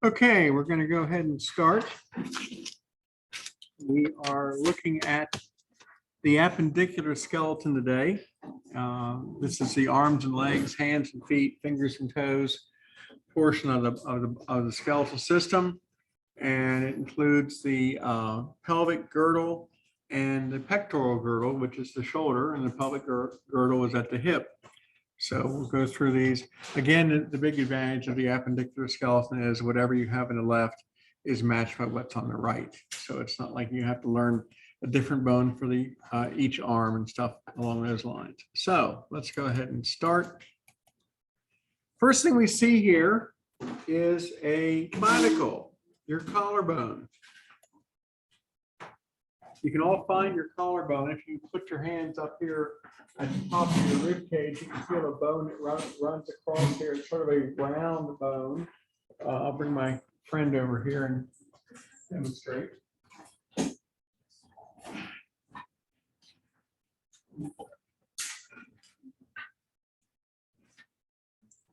Okay, we're going to go ahead and start. We are looking at the appendicular skeleton today. This is the arms and legs, hands and feet, fingers and toes portion of the skeletal system, and it includes the pelvic girdle and the pectoral girdle, which is the shoulder, and the pelvic girdle is at the hip. So we'll go through these. Again, the big advantage of the appendicular skeleton is whatever you have in the left is matched by what's on the right. So it's not like you have to learn a different bone for the each arm and stuff along those lines. So let's go ahead and start. First thing we see here is a clavicle, your collarbone. You can all find your collarbone. If you put your hands up here at the top of your rib cage, you can feel a bone that runs across here. It's sort of a round bone. I'll bring my friend over here and demonstrate.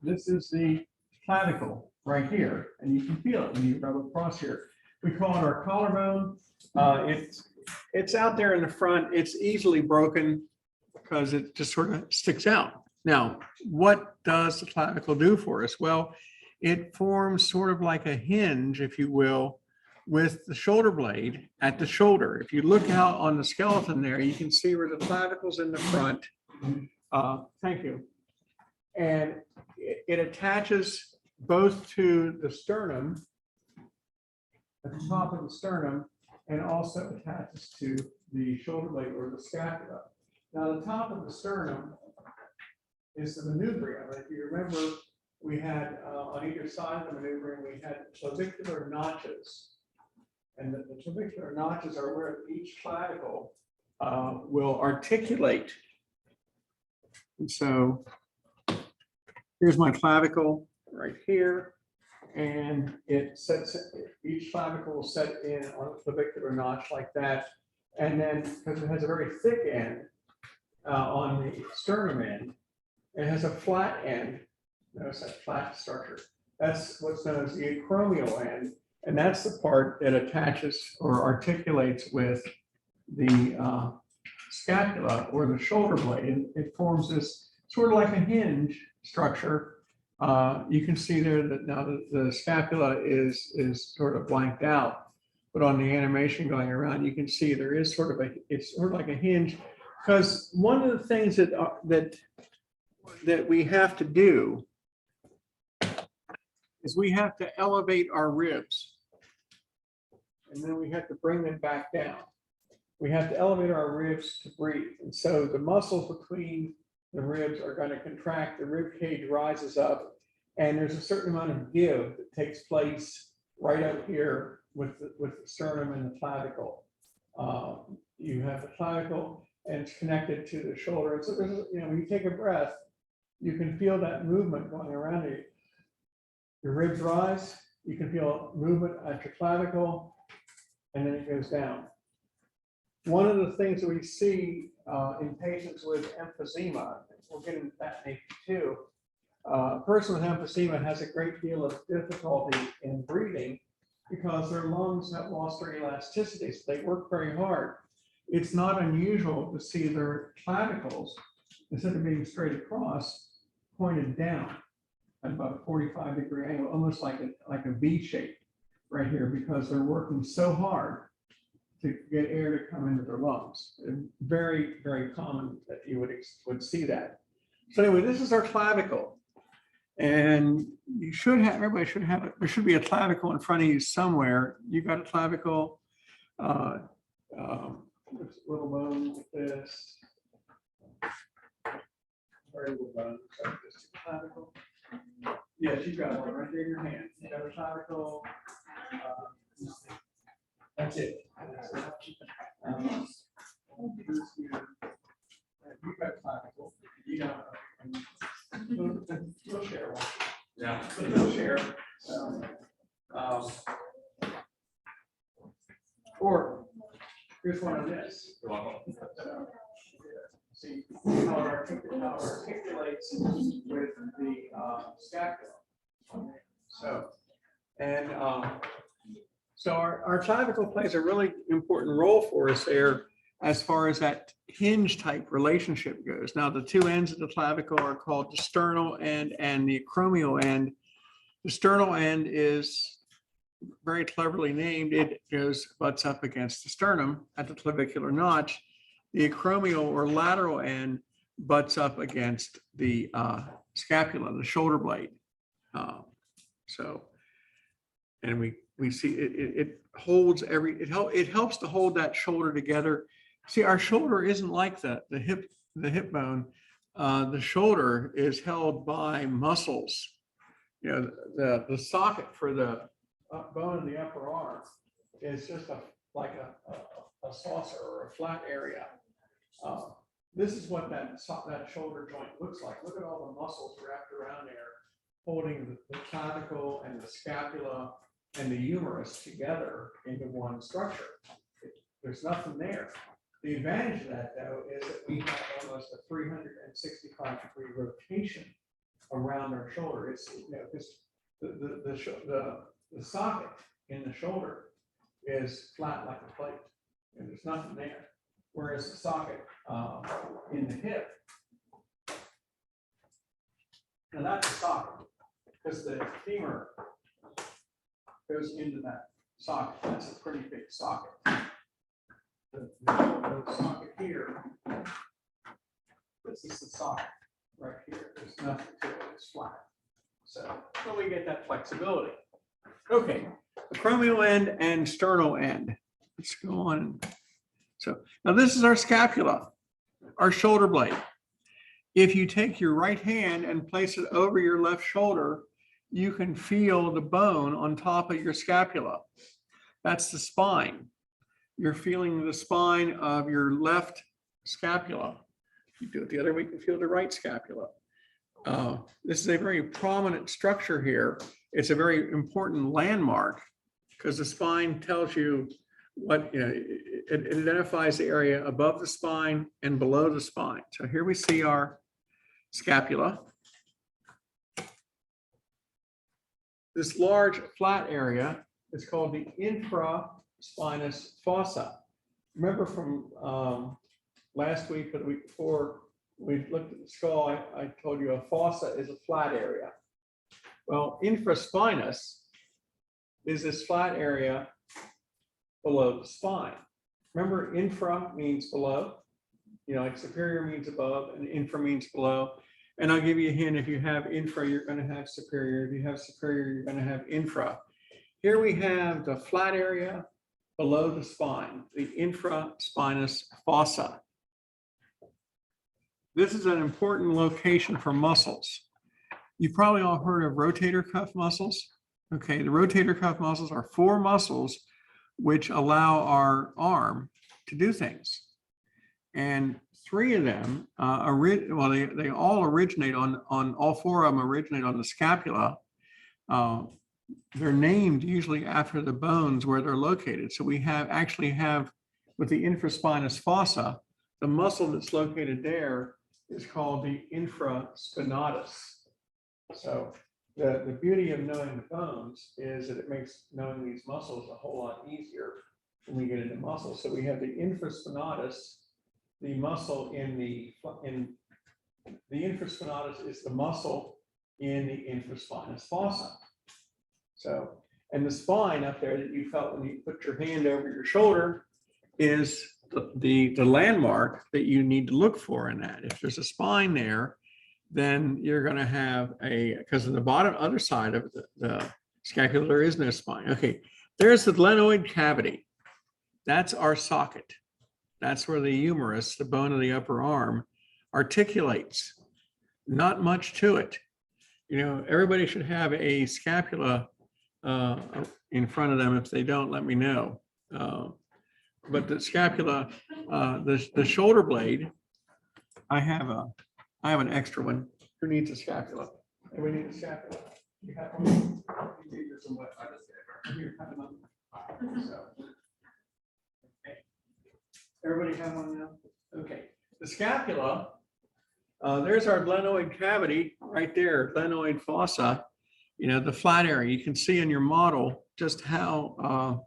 This is the clavicle right here, and you can feel it when you rub across here. We call it our collarbone. It's out there in the front. It's easily broken because it just sort of sticks out. Now, what does the clavicle do for us? Well, it forms sort of like a hinge, if you will, with the shoulder blade at the shoulder. If you look out on the skeleton there, you can see where the clavicle's in the front. Thank you. And it attaches both to the sternum, at the top of the sternum, and also attaches to the shoulder blade or the scapula. Now, the top of the sternum is the manubrium. If you remember, we had on either side of the manubrium, we had clavicular notches. And the clavicular notches are where each clavicle will articulate. And so here's my clavicle right here. And it sets, each clavicle will set in on a clavicular notch like that. And then, because it has a very thick end on the sternum end, it has a flat end. Notice that flat structure. That's what's known as the acromial end. And that's the part that attaches or articulates with the scapula or the shoulder blade. It forms this sort of like a hinge structure. You can see there that now the scapula is sort of blanked out, but on the animation going around, you can see there is sort of it's sort of like a hinge, because one of the things that we have to do is we have to elevate our ribs, and then we have to bring them back down. We have to elevate our ribs to breathe, and so the muscles between the ribs are going to contract, the rib cage rises up, and there's a certain amount of give that takes place right up here with the sternum and the clavicle. You have the clavicle, and it's connected to the shoulder. And so there's, when you take a breath, you can feel that movement going around you. Your ribs rise, you can feel movement at your clavicle, and then it goes down. One of the things that we see in patients with emphysema, we'll get into that maybe too. A person with emphysema has a great deal of difficulty in breathing because their lungs have lost their elasticity, so they work very hard. It's not unusual to see their clavicles, instead of being straight across, pointed down at about a 45-degree angle, almost like a V shape right here, because they're working so hard to get air to come into their lungs. It's very, very common that you would see that. So anyway, this is our clavicle. And you should have, everybody should have it. There should be a clavicle in front of you somewhere. You got a clavicle, little bone like this. Very little bone, so just a clavicle. Yes, you got one right there in your hand. You got a clavicle. That's it. You got clavicle. You got we'll share one. Yeah. We'll share. Or here's one of this. See how it articulates with the scapula. So, And so our clavicle plays a really important role for us there as far as that hinge type relationship goes. Now, the two ends of the clavicle are called the sternal end and the acromial end. The sternal end is very cleverly named. It butts up against the sternum at the clavicular notch. The acromial or lateral end butts up against the scapula, the shoulder blade. And we see it holds it helps to hold that shoulder together. See, our shoulder isn't like the hip bone. The shoulder is held by muscles. You know, the socket for the bone in the upper arm is just like a saucer or a flat area. This is what that shoulder joint looks like. Look at all the muscles wrapped around there, holding the clavicle and the scapula and the humerus together into one structure. There's nothing there. The advantage of that, though, is that we have almost a 365-degree rotation around our shoulder. It's, you know, because the socket in the shoulder is flat like a plate, and there's nothing there. Whereas the socket in the hip, now that's a socket, because the femur goes into that socket. That's a pretty big socket. The socket here, this is the socket right here. There's nothing to it, it's flat. So we get that flexibility. Okay, acromial end and sternal end. Let's go on. So now this is our scapula, our shoulder blade. If you take your right hand and place it over your left shoulder, you can feel the bone on top of your scapula. That's the spine. You're feeling the spine of your left scapula. If you do it the other way, you can feel the right scapula. This is a very prominent structure here. It's a very important landmark because the spine tells you what, you know, it identifies the area above the spine and below the spine. So here we see our scapula. This large flat area is called the infraspinous fossa. Remember from last week or the week before, we looked at the skull, I told you a fossa is a flat area. Well, infraspinous is this flat area below the spine. Remember, infra means below, you know, like superior means above and infra means below. And I'll give you a hint, if you have infra, you're going to have superior. If you have superior, you're going to have infra. Here we have the flat area below the spine, the infraspinous fossa. This is an important location for muscles. You've probably all heard of rotator cuff muscles. Okay, the rotator cuff muscles are 4 muscles which allow our arm to do things. And 3 of them, they all originate on all 4 of them originate on the scapula. They're named usually after the bones where they're located. So we actually have with the infraspinous fossa, the muscle that's located there is called the infraspinatus. So the beauty of knowing the bones is that it makes knowing these muscles a whole lot easier when we get into muscles. So we have the infraspinatus, the muscle in the infraspinatus is the muscle in the infraspinous fossa. So, and the spine up there that you felt when you put your hand over your shoulder is the landmark that you need to look for in that. If there's a spine there, then you're going to have because on the bottom other side of the scapula, there is no spine. Okay, there's the glenoid cavity. That's our socket. That's where the humerus, the bone of the upper arm, articulates. Not much to it. You know, everybody should have a scapula in front of them. If they don't, let me know. But the scapula, the shoulder blade, I have an extra one. Who needs a scapula? Do we need a scapula? You have one? You need some what? Here, have one. So, okay. Everybody have one now? Okay. The scapula, there's our glenoid cavity right there, glenoid fossa. the flat area. You can see in your model just how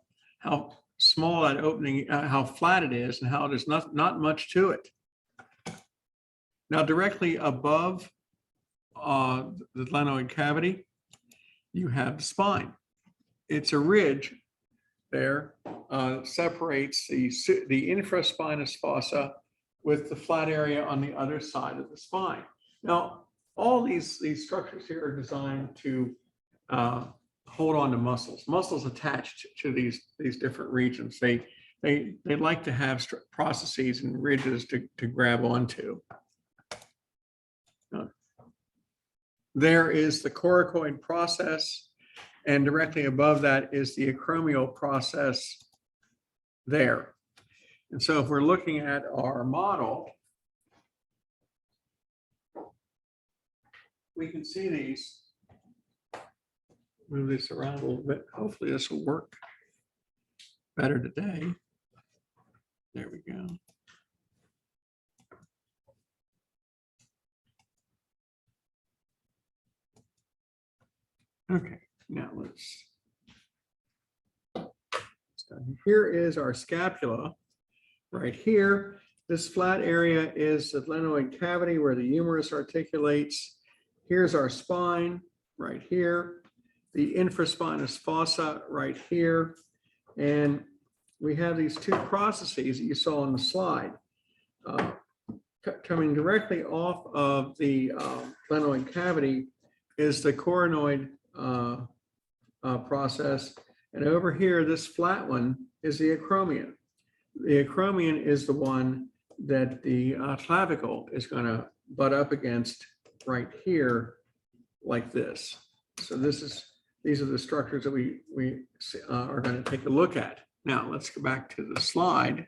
small that opening, how flat it is, and how there's not much to it. Now, directly above the glenoid cavity, you have the spine. It's a ridge there, separates the infraspinous fossa with the flat area on the other side of the spine. Now, all these structures here are designed to hold on to muscles. Muscles attached to these different regions. They like to have processes and ridges to grab onto. There is the coracoid process, and directly above that is the acromial process there. And so if we're looking at our model, we can see these. Move this around a little bit. Hopefully this will work better today. There we go. Okay, now let's. Here is our scapula. Right here, this flat area is the glenoid cavity where the humerus articulates. Here's our spine right here, the infraspinous fossa right here. And we have these two processes that you saw on the slide. Coming directly off of the glenoid cavity is the coronoid process. And over here, this flat one is the acromion. The acromion is the one that the clavicle is going to butt up against right here, like this. So these are the structures that we are going to take a look at. Now let's go back to the slide.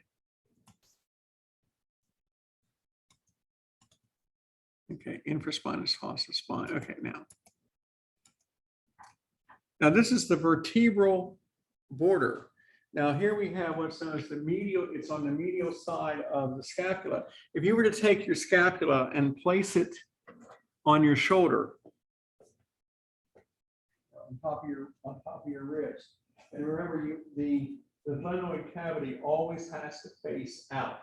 Okay, infraspinous fossa spine. Okay, now this is the vertebral border. Now here we have what's known as the medial, it's on the medial side of the scapula. If you were to take your scapula and place it on your shoulder, on top of your wrist, and remember the glenoid cavity always has to face out.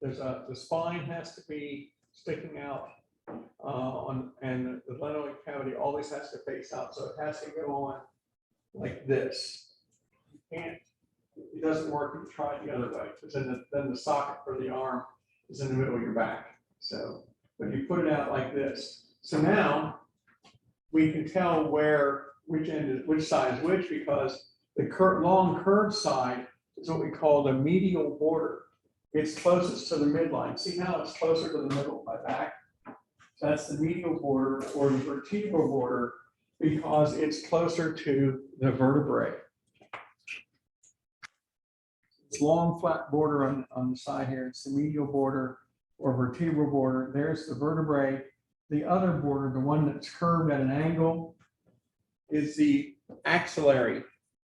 The spine has to be sticking out and the glenoid cavity always has to face out, so it has to go on like this. You can't. It doesn't work if you try it the other way, because then the socket for the arm is in the middle of your back. So, but you put it out like this. So now we can tell which side is which, because the long curved side is what we call the medial border. It's closest to the midline. See how it's closer to the middle of my back? So that's the medial border or the vertebral border, because it's closer to the vertebrae. It's long flat border on the side here. It's the medial border or vertebral border. There's the vertebrae. The other border, the one that's curved at an angle, is the axillary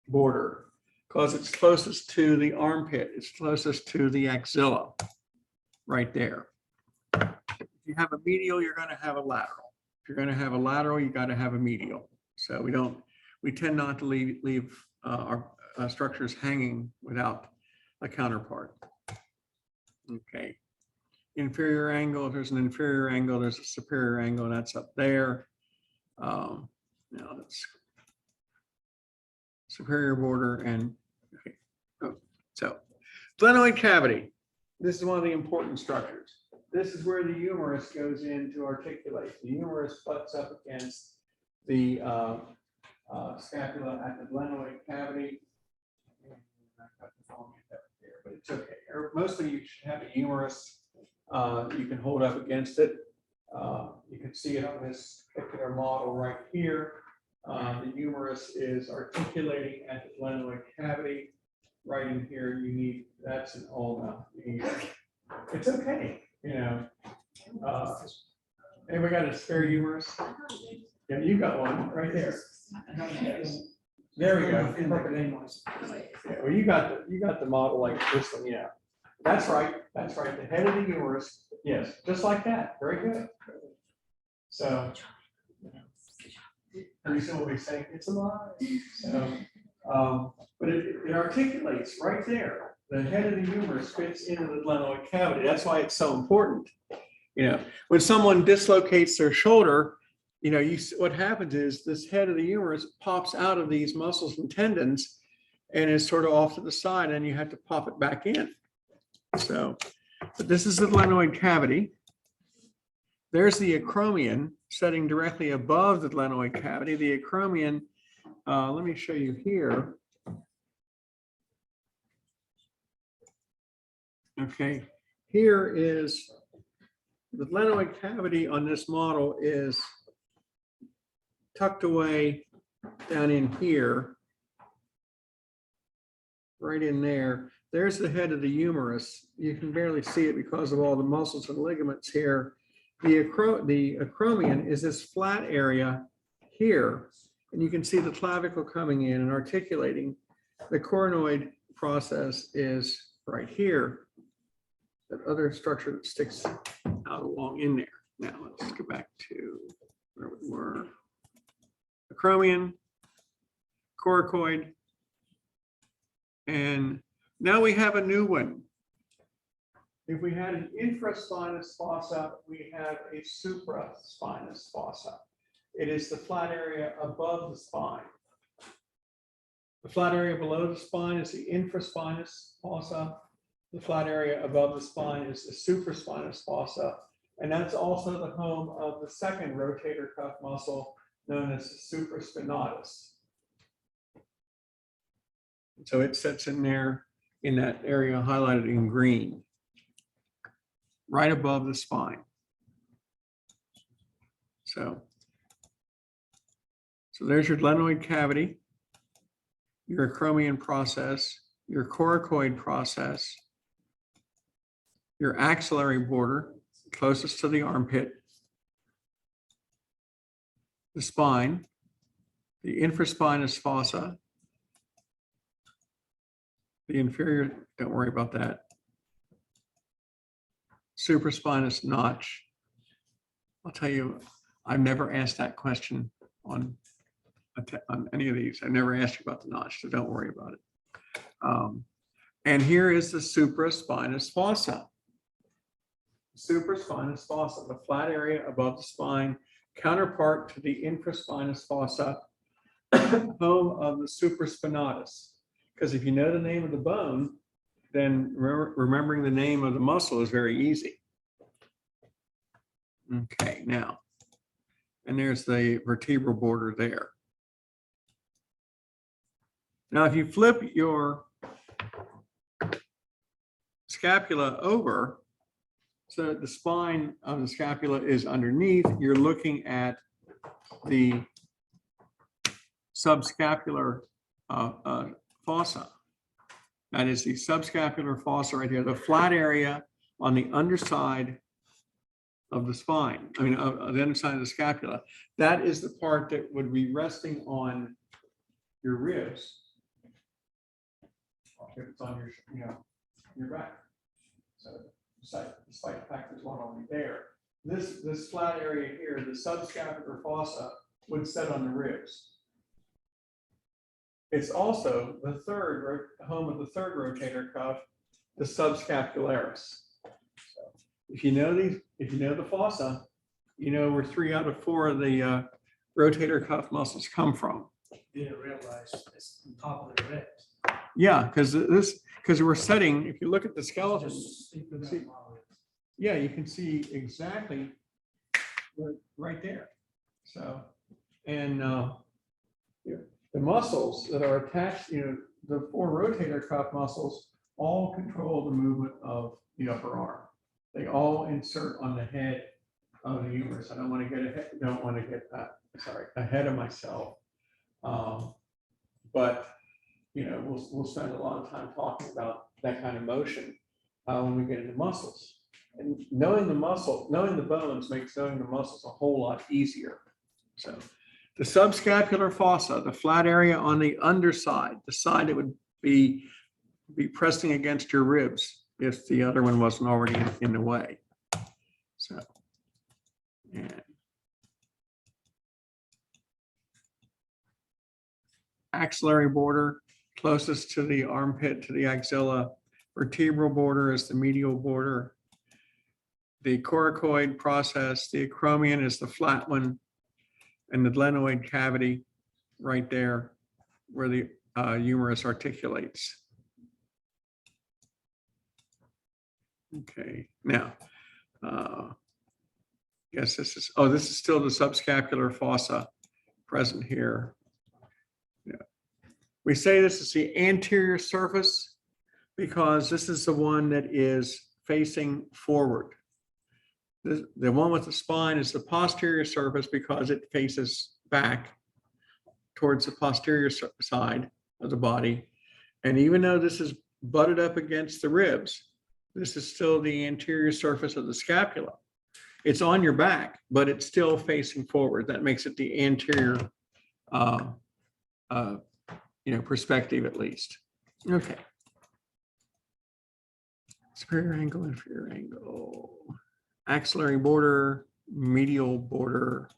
border, because it's closest to the armpit. It's closest to the axilla right there. If you have a medial, you're going to have a lateral. If you're going to have a lateral, you got to have a medial. So we tend not to leave our structures hanging without a counterpart. Okay. Inferior angle, if there's an inferior angle, there's a superior angle, that's up there. Now that's superior border and, okay. Oh, so glenoid cavity. This is one of the important structures. This is where the humerus goes in to articulate. The humerus butts up against the scapula at the glenoid cavity. But it's okay. Mostly you should have a humerus. You can hold up against it. You can see it on this particular model right here. The humerus is articulating at the glenoid cavity. Right in here, you need, that's an ulna. It's okay, you know. Anybody got a spare humerus? Yeah, you got one right there. There we go. Yeah, well, you got the model like this one, yeah. That's right. That's right. The head of the humerus. Yes, just like that. Very good. So pretty soon we'll be saying it's alive. So, but it articulates right there. The head of the humerus fits into the glenoid cavity. That's why it's so important. You know, when someone dislocates their shoulder, you know, what happens is this head of the humerus pops out of these muscles and tendons and is sort of off to the side, and you have to pop it back in. So, but this is the glenoid cavity. There's the acromion setting directly above the glenoid cavity. The acromion, let me show you here. Okay, here is the glenoid cavity on this model is tucked away down in here, right in there. There's the head of the humerus. You can barely see it because of all the muscles and ligaments here. The acromion is this flat area here, and you can see the clavicle coming in and articulating. The coronoid process is right here. That other structure that sticks out along in there. Now let's go back to where we were. Acromion, coracoid, and now we have a new one. If we had an infraspinous fossa, we have a supraspinous fossa. It is the flat area above the spine. The flat area below the spine is the infraspinous fossa. The flat area above the spine is the supraspinous fossa, and that's also the home of the second rotator cuff muscle known as the supraspinatus. So it sits in there in that area highlighted in green, right above the spine. So there's your glenoid cavity, your acromion process, your coracoid process, your axillary border closest to the armpit, the spine, the infraspinous fossa, the inferior, don't worry about that, supraspinous notch. I'll tell you, I've never asked that question on any of these. I never asked you about the notch, so don't worry about it. And here is the supraspinous fossa. Supraspinous fossa, the flat area above the spine, counterpart to the infraspinous fossa, home of the supraspinatus. Because if you know the name of the bone, then remembering the name of the muscle is very easy. Okay, now, and there's the vertebral border there. Now, if you flip your scapula over, so the spine of the scapula is underneath, you're looking at the subscapular fossa. That is the subscapular fossa right here, the flat area on the underside of the spine, I mean, of the underside of the scapula. That is the part that would be resting on your ribs. If it's on your, your back. So despite the fact there's one already there, this flat area here, the subscapular fossa, would set on the ribs. It's also the home of the third rotator cuff, the subscapularis. So if you know the fossa, you know where 3 out of 4 of the rotator cuff muscles come from. Didn't realize it's on top of the ribs. Yeah, because we're setting, if you look at the skeleton, yeah, you can see exactly right there. So, and the muscles that are attached, the 4 rotator cuff muscles all control the movement of the upper arm. They all insert on the head of the humerus. I don't want to get ahead of myself. But we'll spend a lot of time talking about that kind of motion when we get into muscles. And knowing the bones makes knowing the muscles a whole lot easier. So the subscapular fossa, the flat area on the underside, the side that would be pressing against your ribs if the other one wasn't already in the way. So, and axillary border, closest to the armpit, to the axilla. Vertebral border is the medial border. The coracoid process, the acromion is the flat one, and the glenoid cavity right there where the humerus articulates. Okay, now, guess this is still the subscapular fossa present here. Yeah. We say this is the anterior surface because this is the one that is facing forward. The one with the spine is the posterior surface because it faces back towards the posterior side of the body. And even though this is butted up against the ribs, this is still the anterior surface of the scapula. It's on your back, but it's still facing forward. That makes it the anterior perspective at least. Okay. Superior angle, inferior angle, axillary border, medial border,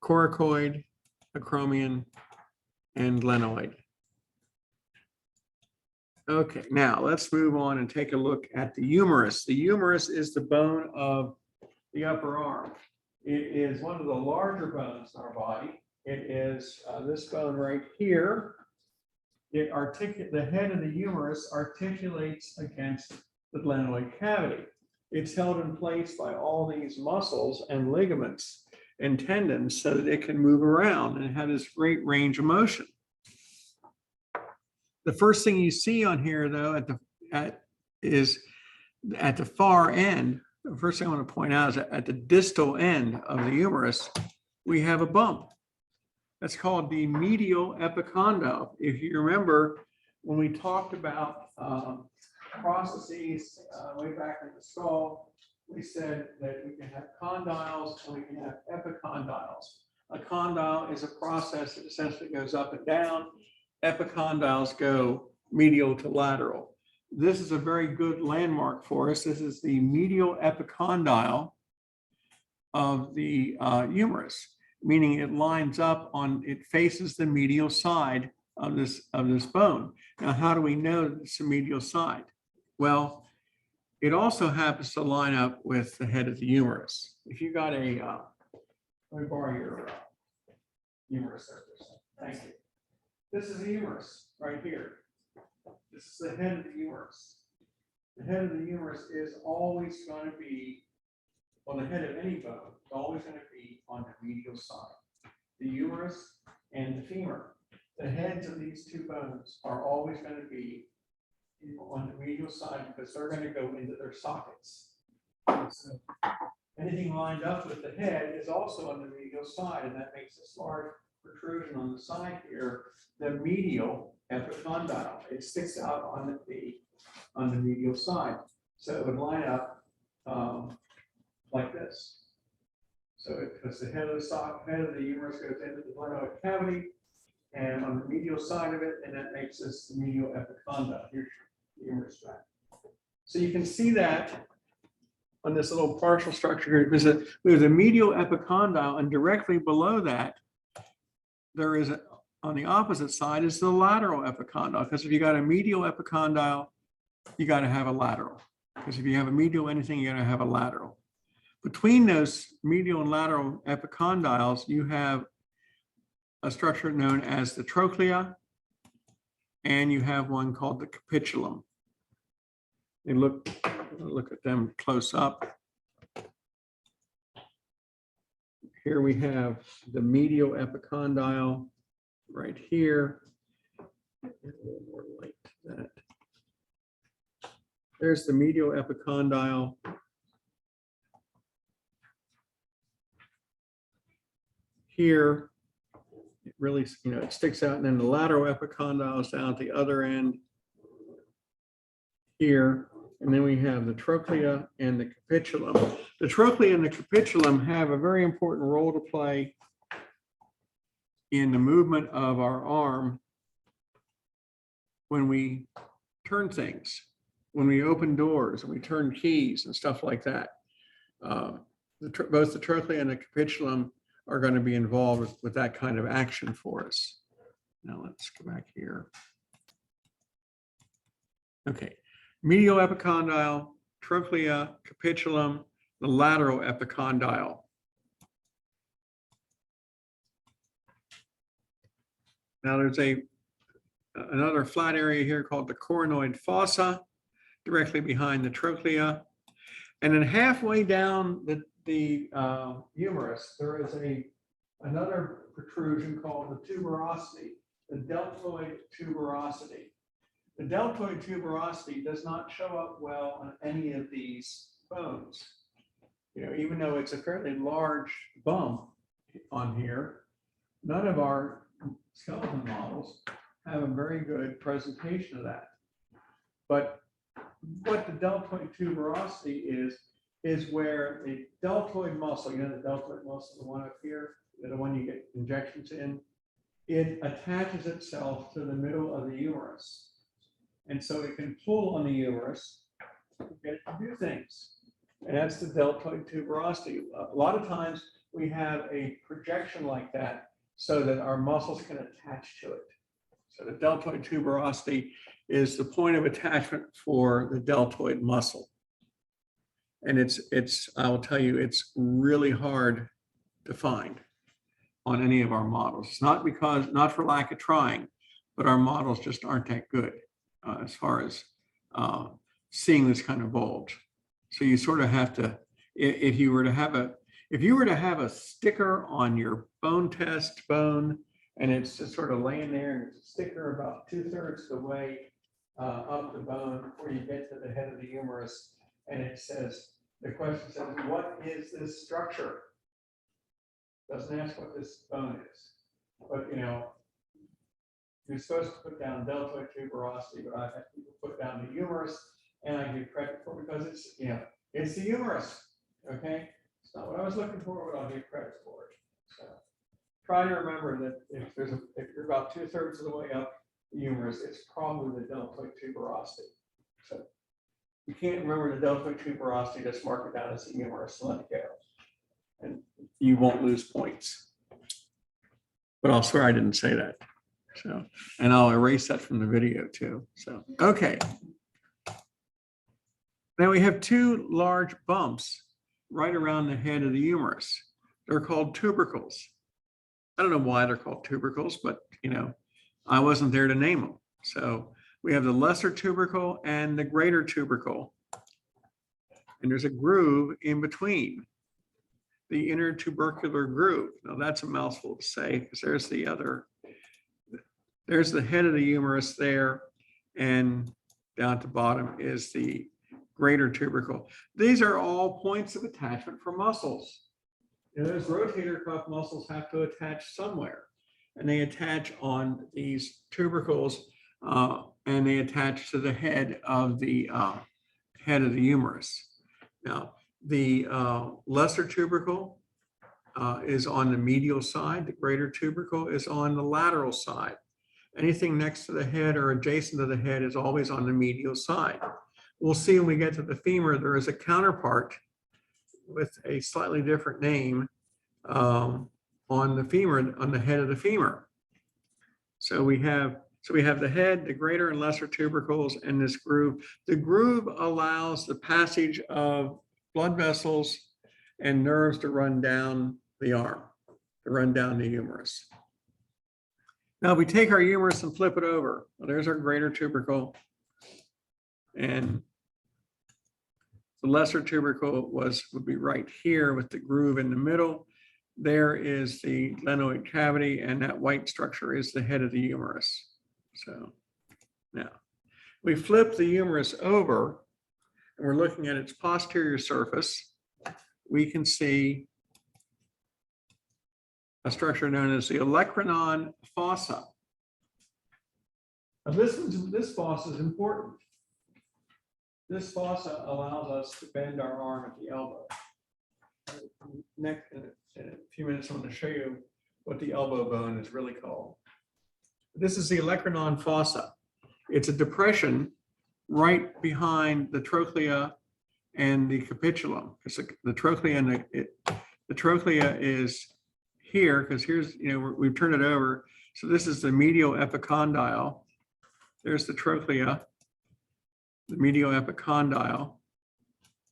coracoid, acromion, and glenoid. Okay, now let's move on and take a look at the humerus. The humerus is the bone of the upper arm. It is one of the larger bones in our body. It is this bone right here. The head of the humerus articulates against the glenoid cavity. It's held in place by all these muscles and ligaments and tendons so that it can move around and have this great range of motion. The first thing you see on here, though, is at the far end. The first thing I want to point out is that at the distal end of the humerus, we have a bump. That's called the medial epicondyle. If you remember, when we talked about processes way back in the skull, we said that we can have condyles and we can have epicondyles. A condyle is a process that essentially goes up and down. Epicondyles go medial to lateral. This is a very good landmark for us. This is the medial epicondyle of the humerus, meaning it lines up it faces the medial side of this bone. Now, how do we know that it's the medial side? Well, it also happens to line up with the head of the humerus. If you got let me borrow your humerus surface. Thank you. This is the humerus right here. This is the head of the humerus. The head of the humerus is always going to be, well, the head of any bone is always going to be on the medial side. The humerus and the femur. The heads of these two bones are always going to be on the medial side because they're going to go into their sockets. So anything lined up with the head is also on the medial side, and that makes this large protrusion on the side here the medial epicondyle. It sticks out on the medial side, so it would line up like this. So because the head of the humerus goes into the glenoid cavity, and on the medial side of it, and that makes this the medial epicondyle. Here's your humerus back. So you can see that on this little partial structure here. There's a medial epicondyle, and directly below that, there is on the opposite side is the lateral epicondyle. Because if you got a medial epicondyle, you got to have a lateral. Because if you have a medial anything, you got to have a lateral. Between those medial and lateral epicondyles, you have a structure known as the trochlea, and you have one called the capitulum. And look at them close up. Here we have the medial epicondyle right here. A little more light to that. There's the medial epicondyle. Here, it really, it sticks out, and then the lateral epicondyle is down at the other end here. And then we have the trochlea and the capitulum. The trochlea and the capitulum have a very important role to play in the movement of our arm when we turn things, when we open doors and we turn keys and stuff like that. Both the trochlea and the capitulum are going to be involved with that kind of action for us. Now let's go back here. Okay, medial epicondyle, trochlea, capitulum, the lateral epicondyle. Now there's another flat area here called the coronoid fossa, directly behind the trochlea. And then halfway down the humerus, there is another protrusion called the tuberosity, the deltoid tuberosity. The deltoid tuberosity does not show up well on any of these bones. You know, even though it's a fairly large bump on here, none of our skeleton models have a very good presentation of that. But what the deltoid tuberosity is where the deltoid muscle, you know, the deltoid muscle, the one up here, the one you get injections in, it attaches itself to the middle of the humerus. And so it can pull on the humerus and get it to do things. And that's the deltoid tuberosity. A lot of times we have a projection like that so that our muscles can attach to it. So the deltoid tuberosity is the point of attachment for the deltoid muscle. And I will tell you, it's really hard to find on any of our models. It's not for lack of trying, but our models just aren't that good as far as seeing this kind of bulge. So you sort of have to, if you were to have a sticker on your bone test bone, and it's just sort of laying there, and it's a sticker about 2/3 of the way up the bone before you get to the head of the humerus, and it says, the question says, what is this structure? Doesn't ask what this bone is, but you know, you're supposed to put down deltoid tuberosity, but I've had people put down the humerus, and I give credit for it because it's, you know, it's the humerus. Okay, it's not what I was looking for, but I'll give credit for it. So try to remember that if you're about 2/3 of the way up the humerus, it's probably the deltoid tuberosity. So you can't remember the deltoid tuberosity, just mark it down as the humerus and let it go, and you won't lose points. But I'll swear I didn't say that. So, and I'll erase that from the video too. So, okay. Now we have two large bumps right around the head of the humerus. They're called tubercles. I don't know why they're called tubercles, but you know, I wasn't there to name them. So we have the lesser tubercle and the greater tubercle. And there's a groove in between, the intertubercular groove. Now that's a mouthful to say, because there's the head of the humerus there, and down at the bottom is the greater tubercle. These are all points of attachment for muscles. You know, those rotator cuff muscles have to attach somewhere, and they attach on these tubercles, and they attach to the head of the humerus. Now, the lesser tubercle is on the medial side. The greater tubercle is on the lateral side. Anything next to the head or adjacent to the head is always on the medial side. We'll see when we get to the femur, there is a counterpart with a slightly different name on the femur, on the head of the femur. So we have the head, the greater and lesser tubercles, and this groove. The groove allows the passage of blood vessels and nerves to run down the arm, to run down the humerus. Now, if we take our humerus and flip it over, well, there's our greater tubercle, and the lesser tubercle would be right here with the groove in the middle. There is the glenoid cavity, and that white structure is the head of the humerus. So now we flip the humerus over, and we're looking at its posterior surface. We can see a structure known as the olecranon fossa. Now this fossa is important. This fossa allows us to bend our arm at the elbow. Next, in a few minutes, I'm going to show you what the elbow bone is really called. This is the olecranon fossa. It's a depression right behind the trochlea and the capitulum. Because the trochlea and the trochlea is here, because here's, you know, we've turned it over. So this is the medial epicondyle. There's the trochlea, the medial epicondyle,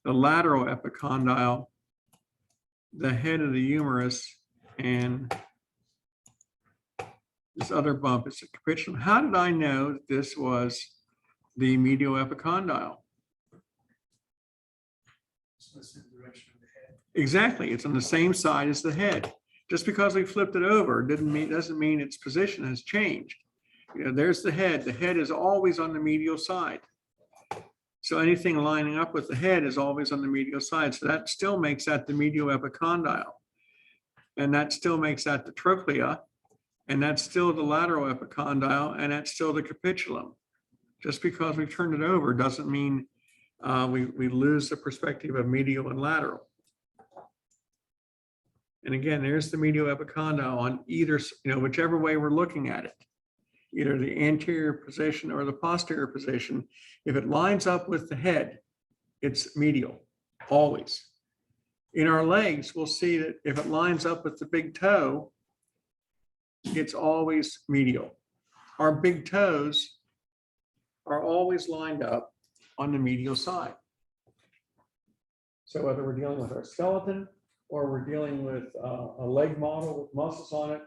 the lateral epicondyle, the head of the humerus, and this other bump is the capitulum. How did I know that this was the medial epicondyle? So it's in the direction of the head. Exactly, it's on the same side as the head. Just because we flipped it over doesn't mean its position has changed. You know, there's the head. The head is always on the medial side. So anything lining up with the head is always on the medial side. So that still makes that the medial epicondyle. And that still makes that the trochlea. And that's still the lateral epicondyle. And that's still the capitulum. Just because we've turned it over doesn't mean we lose the perspective of medial and lateral. And again, there's the medial epicondyle on either, whichever way we're looking at it, either the anterior position or the posterior position. If it lines up with the head, it's medial, always. In our legs, we'll see that if it lines up with the big toe, it's always medial. Our big toes are always lined up on the medial side. So whether we're dealing with our skeleton or we're dealing with a leg model with muscles on it,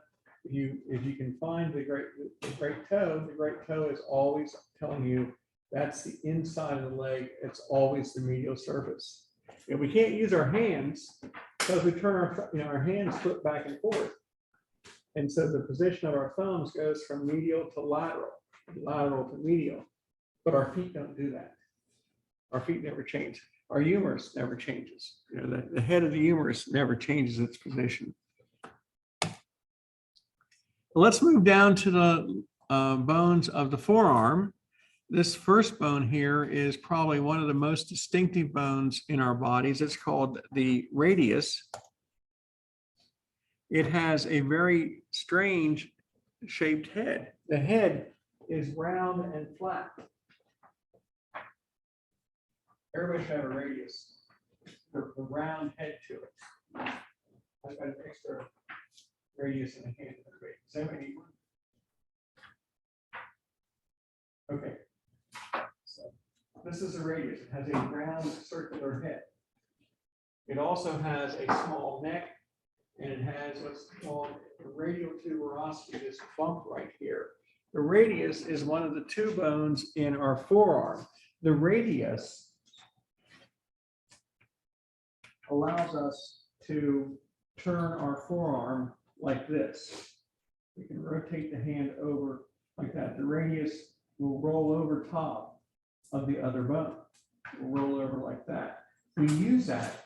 if you can find the great toe is always telling you that's the inside of the leg. It's always the medial surface. And we can't use our hands because we turn our hands flip back and forth. And so the position of our thumbs goes from medial to lateral, lateral to medial. But our feet don't do that. Our feet never change. Our humerus never changes. The head of the humerus never changes its position. Let's move down to the bones of the forearm. This first bone here is probably one of the most distinctive bones in our bodies. It's called the radius. It has a very strange shaped head. The head is round and flat. Everybody should have a radius, the round head to it. I've got an extra radius in the hand. Does anybody need one? Okay. So this is a radius. It has a round circular head. It also has a small neck, and it has what's called the radial tuberosity, this bump right here. The radius is one of the two bones in our forearm. The radius allows us to turn our forearm like this. We can rotate the hand over like that. The radius will roll over top of the other bone. It will roll over like that. We use that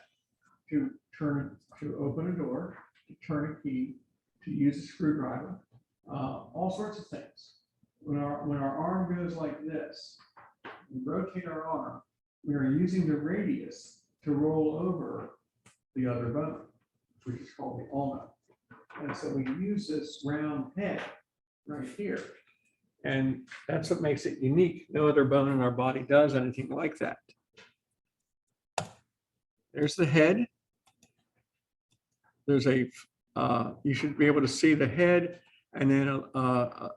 to open a door, to turn a key, to use a screwdriver, all sorts of things. When our arm goes like this, we rotate our arm, we are using the radius to roll over the other bone, which is called the ulna. And so we use this round head right here. And that's what makes it unique. No other bone in our body does anything like that. There's the head. There's you should be able to see the head and then a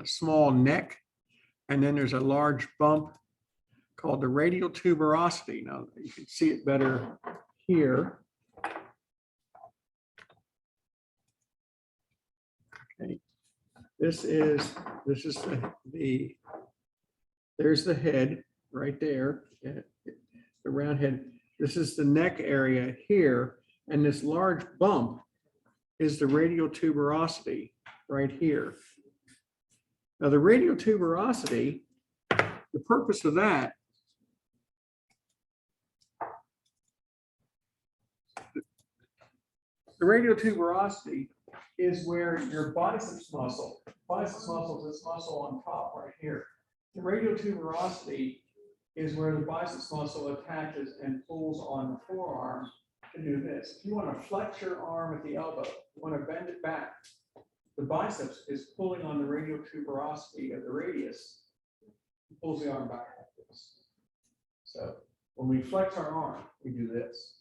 small neck. And then there's a large bump called the radial tuberosity. Now you can see it better here. Okay. This is there's the head right there, the round head. This is the neck area here, and this large bump is the radial tuberosity right here. Now the radial tuberosity, the purpose of that the radial tuberosity is where your biceps muscle is this muscle on top right here. The radial tuberosity is where the biceps muscle attaches and pulls on the forearm to do this. If you want to flex your arm at the elbow, you want to bend it back, the biceps is pulling on the radial tuberosity of the radius, it pulls the arm back like this. So when we flex our arm, we do this.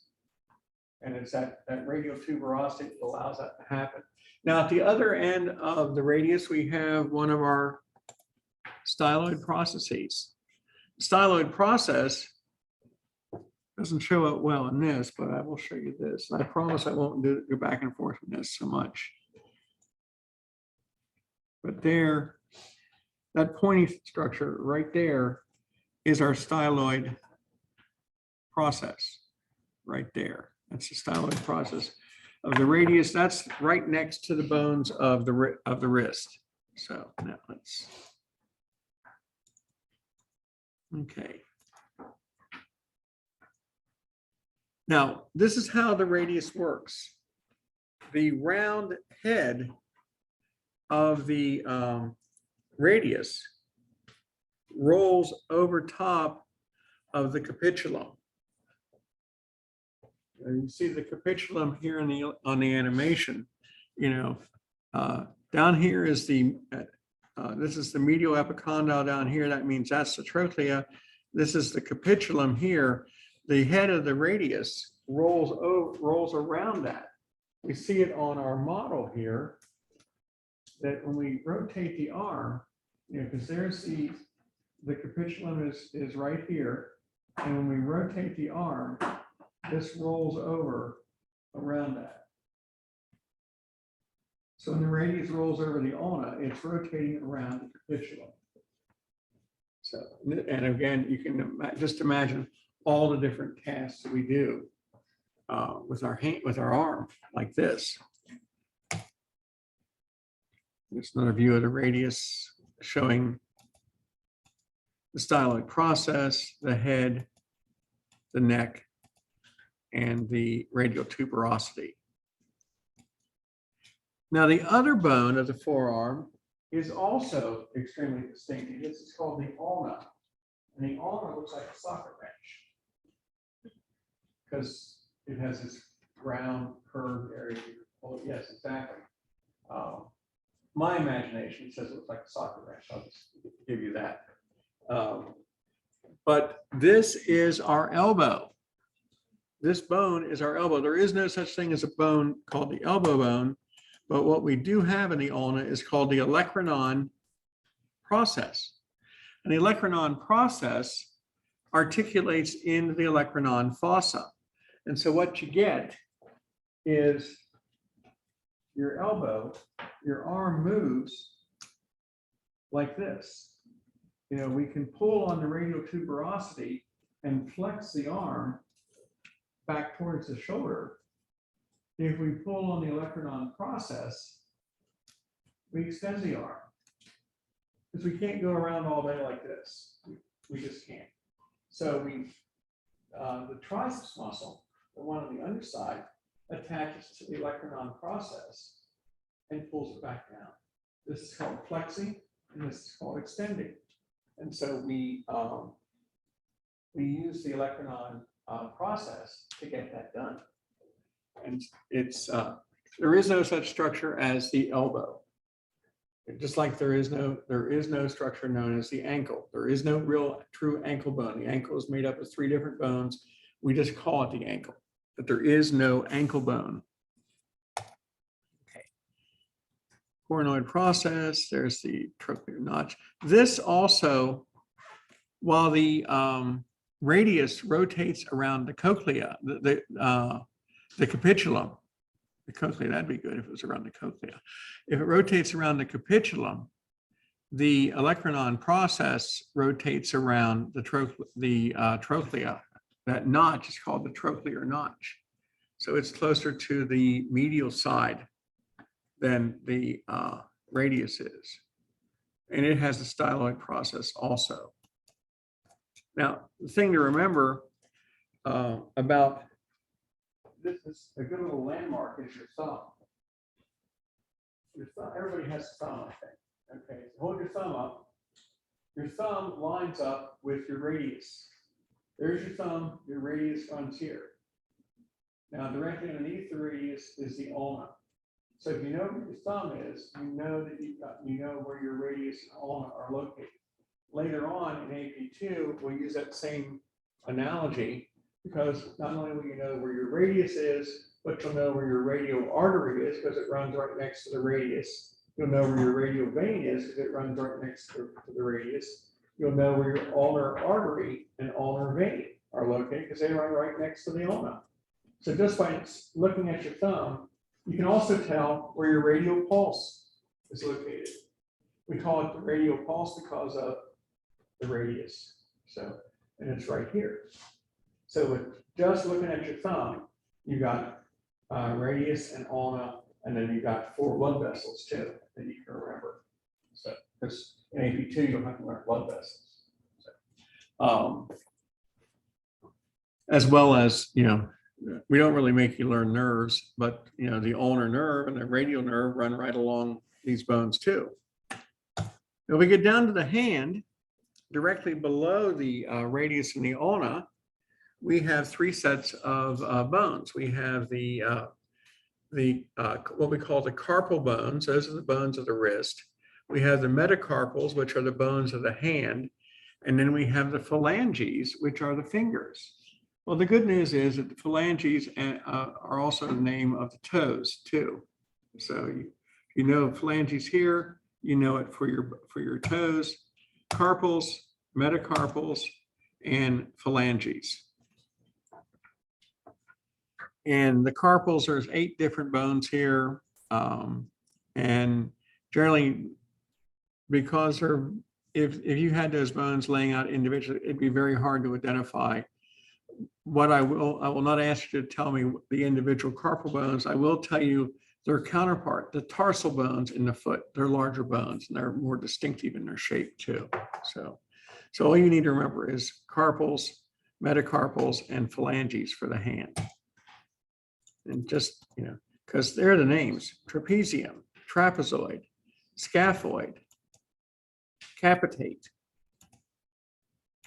And it's that radial tuberosity that allows that to happen. Now, at the other end of the radius, we have one of our styloid processes. Styloid process doesn't show up well in this, but I will show you this. I promise I won't go back and forth with this so much. But there, that pointy structure right there is our styloid process right there. That's the styloid process of the radius. That's right next to the bones of the wrist. So now let's, okay. Now, this is how the radius works. The round head of the radius rolls over top of the capitulum. And you see the capitulum here in on the animation. Down here is this is the medial epicondyle down here. That means that's the trochlea. This is the capitulum here. The head of the radius rolls around that. We see it on our model here, that when we rotate the arm, because there's the capitulum is right here. And when we rotate the arm, this rolls over around that. So when the radius rolls over the ulna, it's rotating around the capitulum. So, and again, you can just imagine all the different tasks that we do with our hand, with our arm, like this. There's another view of the radius showing the styloid process, the head, the neck, and the radial tuberosity. Now, the other bone of the forearm is also extremely distinctive. This is called the ulna. And the ulna looks like a socket wrench because it has this round curved area. Oh, yes, exactly. My imagination says it looks like a socket wrench. I'll just give you that. But this is our elbow. This bone is our elbow. There is no such thing as a bone called the elbow bone, but what we do have in the ulna is called the olecranon process. And the olecranon process articulates into the olecranon fossa. And so what you get is your elbow, your arm moves like this. We can pull on the radial tuberosity and flex the arm back towards the shoulder. If we pull on the olecranon process, we extend the arm. Because we can't go around all day like this. We just can't. So the triceps muscle, the one on the underside, attaches to the olecranon process and pulls it back down. This is called flexing, and this is called extending. And so we use the olecranon process to get that done. And it's there is no such structure as the elbow. Just like there is no structure known as the ankle. There is no real true ankle bone. The ankle is made up of 3 different bones. We just call it the ankle, but there is no ankle bone. Okay. Coronoid process, there's the trochlear notch. This also, while the radius rotates around the cochlea, the capitulum, the cochlea, that'd be good if it was around the cochlea. If it rotates around the capitulum, the olecranon process rotates around the trochlea. That notch is called the trochlear notch. So it's closer to the medial side than the radius is. And it has the styloid process also. Now, the thing to remember about this is a good little landmark is your thumb. Your thumb, everybody has a thumb, I think. Okay, so hold your thumb up. Your thumb lines up with your radius. There's your thumb, your radius runs here. Now, directly underneath the radius is the ulna. So if you know where your thumb is, you know that you know where your radius and ulna are located. Later on in AP2, we'll use that same analogy because not only will you know where your radius is, but you'll know where your radial artery is because it runs right next to the radius. You'll know where your radial vein is because it runs right next to the radius. You'll know where your ulnar artery and ulnar vein are located because they run right next to the ulna. So just by looking at your thumb, you can also tell where your radial pulse is located. We call it the radial pulse because of the radius. So, and it's right here. So with just looking at your thumb, you got radius and ulna, and then you got 4 blood vessels too that you can remember. So because in AP2 you'll have to learn blood vessels. So, as well as, you know, we don't really make you learn nerves, but you know, the ulnar nerve and the radial nerve run right along these bones too. If we get down to the hand, directly below the radius and the ulna, we have 3 sets of bones. We have the what we call the carpal bones. Those are the bones of the wrist. We have the metacarpals, which are the bones of the hand. And then we have the phalanges, which are the fingers. Well, the good news is that the phalanges are also the name of the toes too. So you know phalanges here, you know it for your toes, carpals, metacarpals, and phalanges. And the carpals, there's 8 different bones here. And generally, because they're, if you had those bones laying out individually, it'd be very hard to identify. What I will not ask you to tell me the individual carpal bones. I will tell you their counterpart, the tarsal bones in the foot. They're larger bones and they're more distinctive in their shape too. So all you need to remember is carpals, metacarpals, and phalanges for the hand. And just, you know, because they're the names: trapezium, trapezoid, scaphoid, capitate,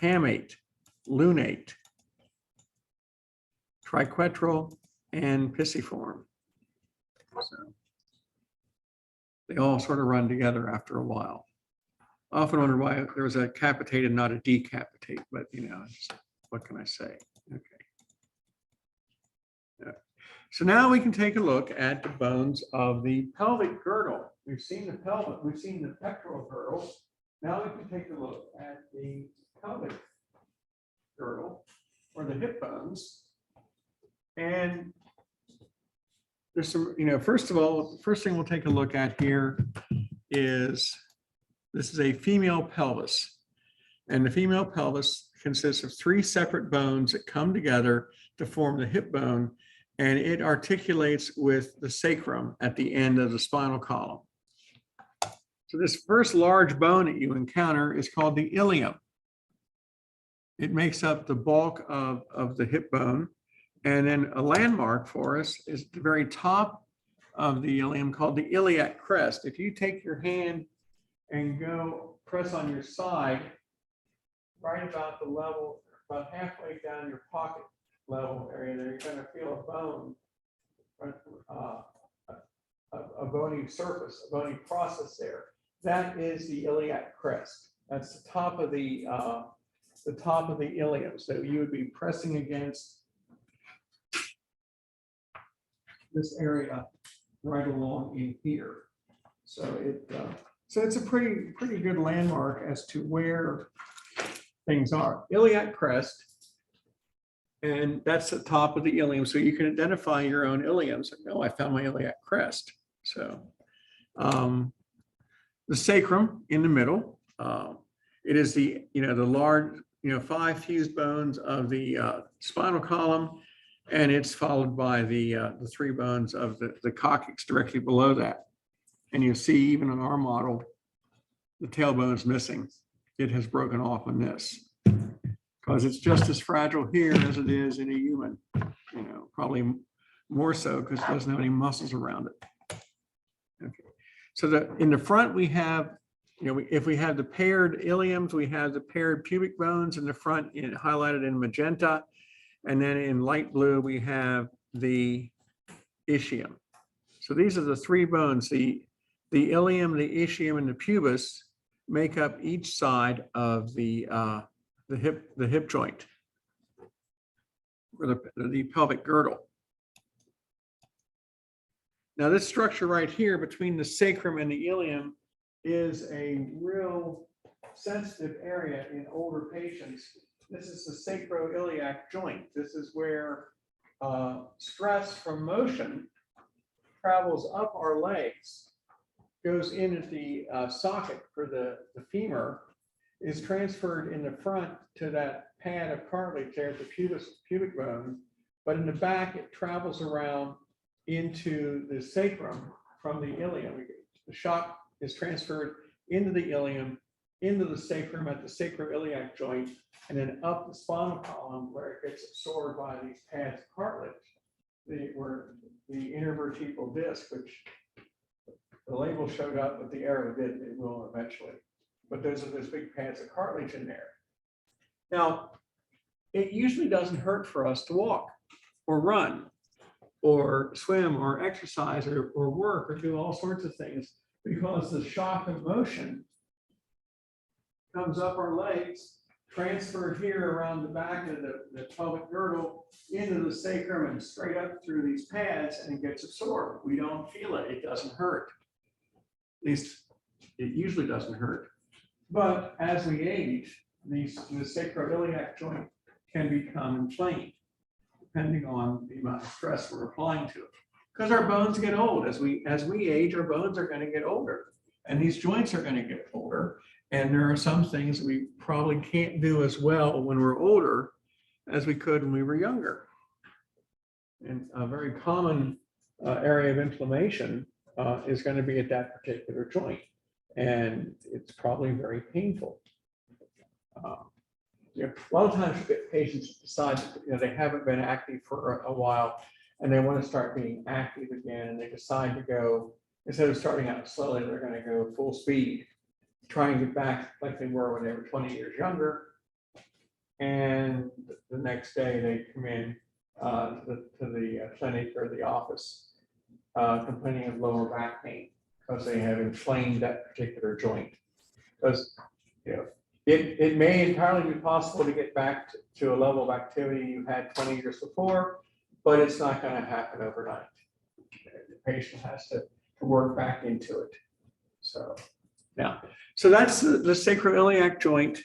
hamate, lunate, triquetral, and pisiform. So they all sort of run together after a while. I often wonder why there was a capitate and not a decapitate, but you know, what can I say? Okay. Yeah. So now we can take a look at the bones of the pelvic girdle. We've seen the pelvic, we've seen the pectoral girdle. Now we can take a look at the pelvic girdle or the hip bones. And there's some, you know, first of all, the first thing we'll take a look at here is this is a female pelvis. And the female pelvis consists of 3 separate bones that come together to form the hip bone, and it articulates with the sacrum at the end of the spinal column. So this first large bone that you encounter is called the ilium. It makes up the bulk of the hip bone. And then a landmark for us is the very top of the ilium called the iliac crest. If you take your hand and go press on your side, right about the level, about halfway down your pocket level area there, you're going to feel a bone, a bony surface, a bony process there. That is the iliac crest. That's the top of the ilium. So you would be pressing against this area right along in here. So it's a pretty good landmark as to where things are. Iliac crest, and that's the top of the ilium. So you can identify your own iliums. Oh, I found my iliac crest. So the sacrum in the middle. It is the large 5 fused bones of the spinal column, and it's followed by the 3 bones of the coccyx directly below that. And you see, even on our model, the tailbone's missing. It has broken off on this because it's just as fragile here as it is in a human. Probably more so because it doesn't have any muscles around it. Okay. So in the front we have, if we have the paired iliums, we have the paired pubic bones in the front, highlighted in magenta. And then in light blue, we have the ischium. So these are the 3 bones. The ilium, the ischium, and the pubis make up each side of the hip joint. or the pelvic girdle. Now this structure right here between the sacrum and the ilium is a real sensitive area in older patients. This is the sacroiliac joint. This is where stress from motion travels up our legs, goes in at the socket for the femur, is transferred in the front to that pad of cartilage there at the pubic bone, but in the back it travels around into the sacrum from the ilium. The shock is transferred into the ilium, into the sacrum at the sacroiliac joint, and then up the spinal column where it gets absorbed by these pads of cartilage, where the intervertebral disc, which the label showed up, but the arrow didn't. It will eventually. But those are those big pads of cartilage in there. Now, it usually doesn't hurt for us to walk or run or swim or exercise or work or do all sorts of things, because the shock of motion comes up our legs, transferred here around the back of the pelvic girdle into the sacrum and straight up through these pads, and it gets absorbed. We don't feel it. It doesn't hurt. At least it usually doesn't hurt. But as we age, the sacroiliac joint can become inflamed, depending on the amount of stress we're applying to it. Because our bones get old. As we age, our bones are going to get older, and these joints are going to get older. And there are some things we probably can't do as well when we're older as we could when we were younger. And a very common area of inflammation is going to be at that particular joint. And it's probably very painful. A lot of times you get patients decide that, they haven't been active for a while and they want to start being active again, and they decide to go, instead of starting out slowly, they're going to go full speed, try and get back like they were when they were 20 years younger. And the next day they come in to the clinic or the office complaining of lower back pain because they have inflamed that particular joint. Because it may entirely be possible to get back to a level of activity you had 20 years before, but it's not going to happen overnight. The patient has to work back into it. So that's the sacroiliac joint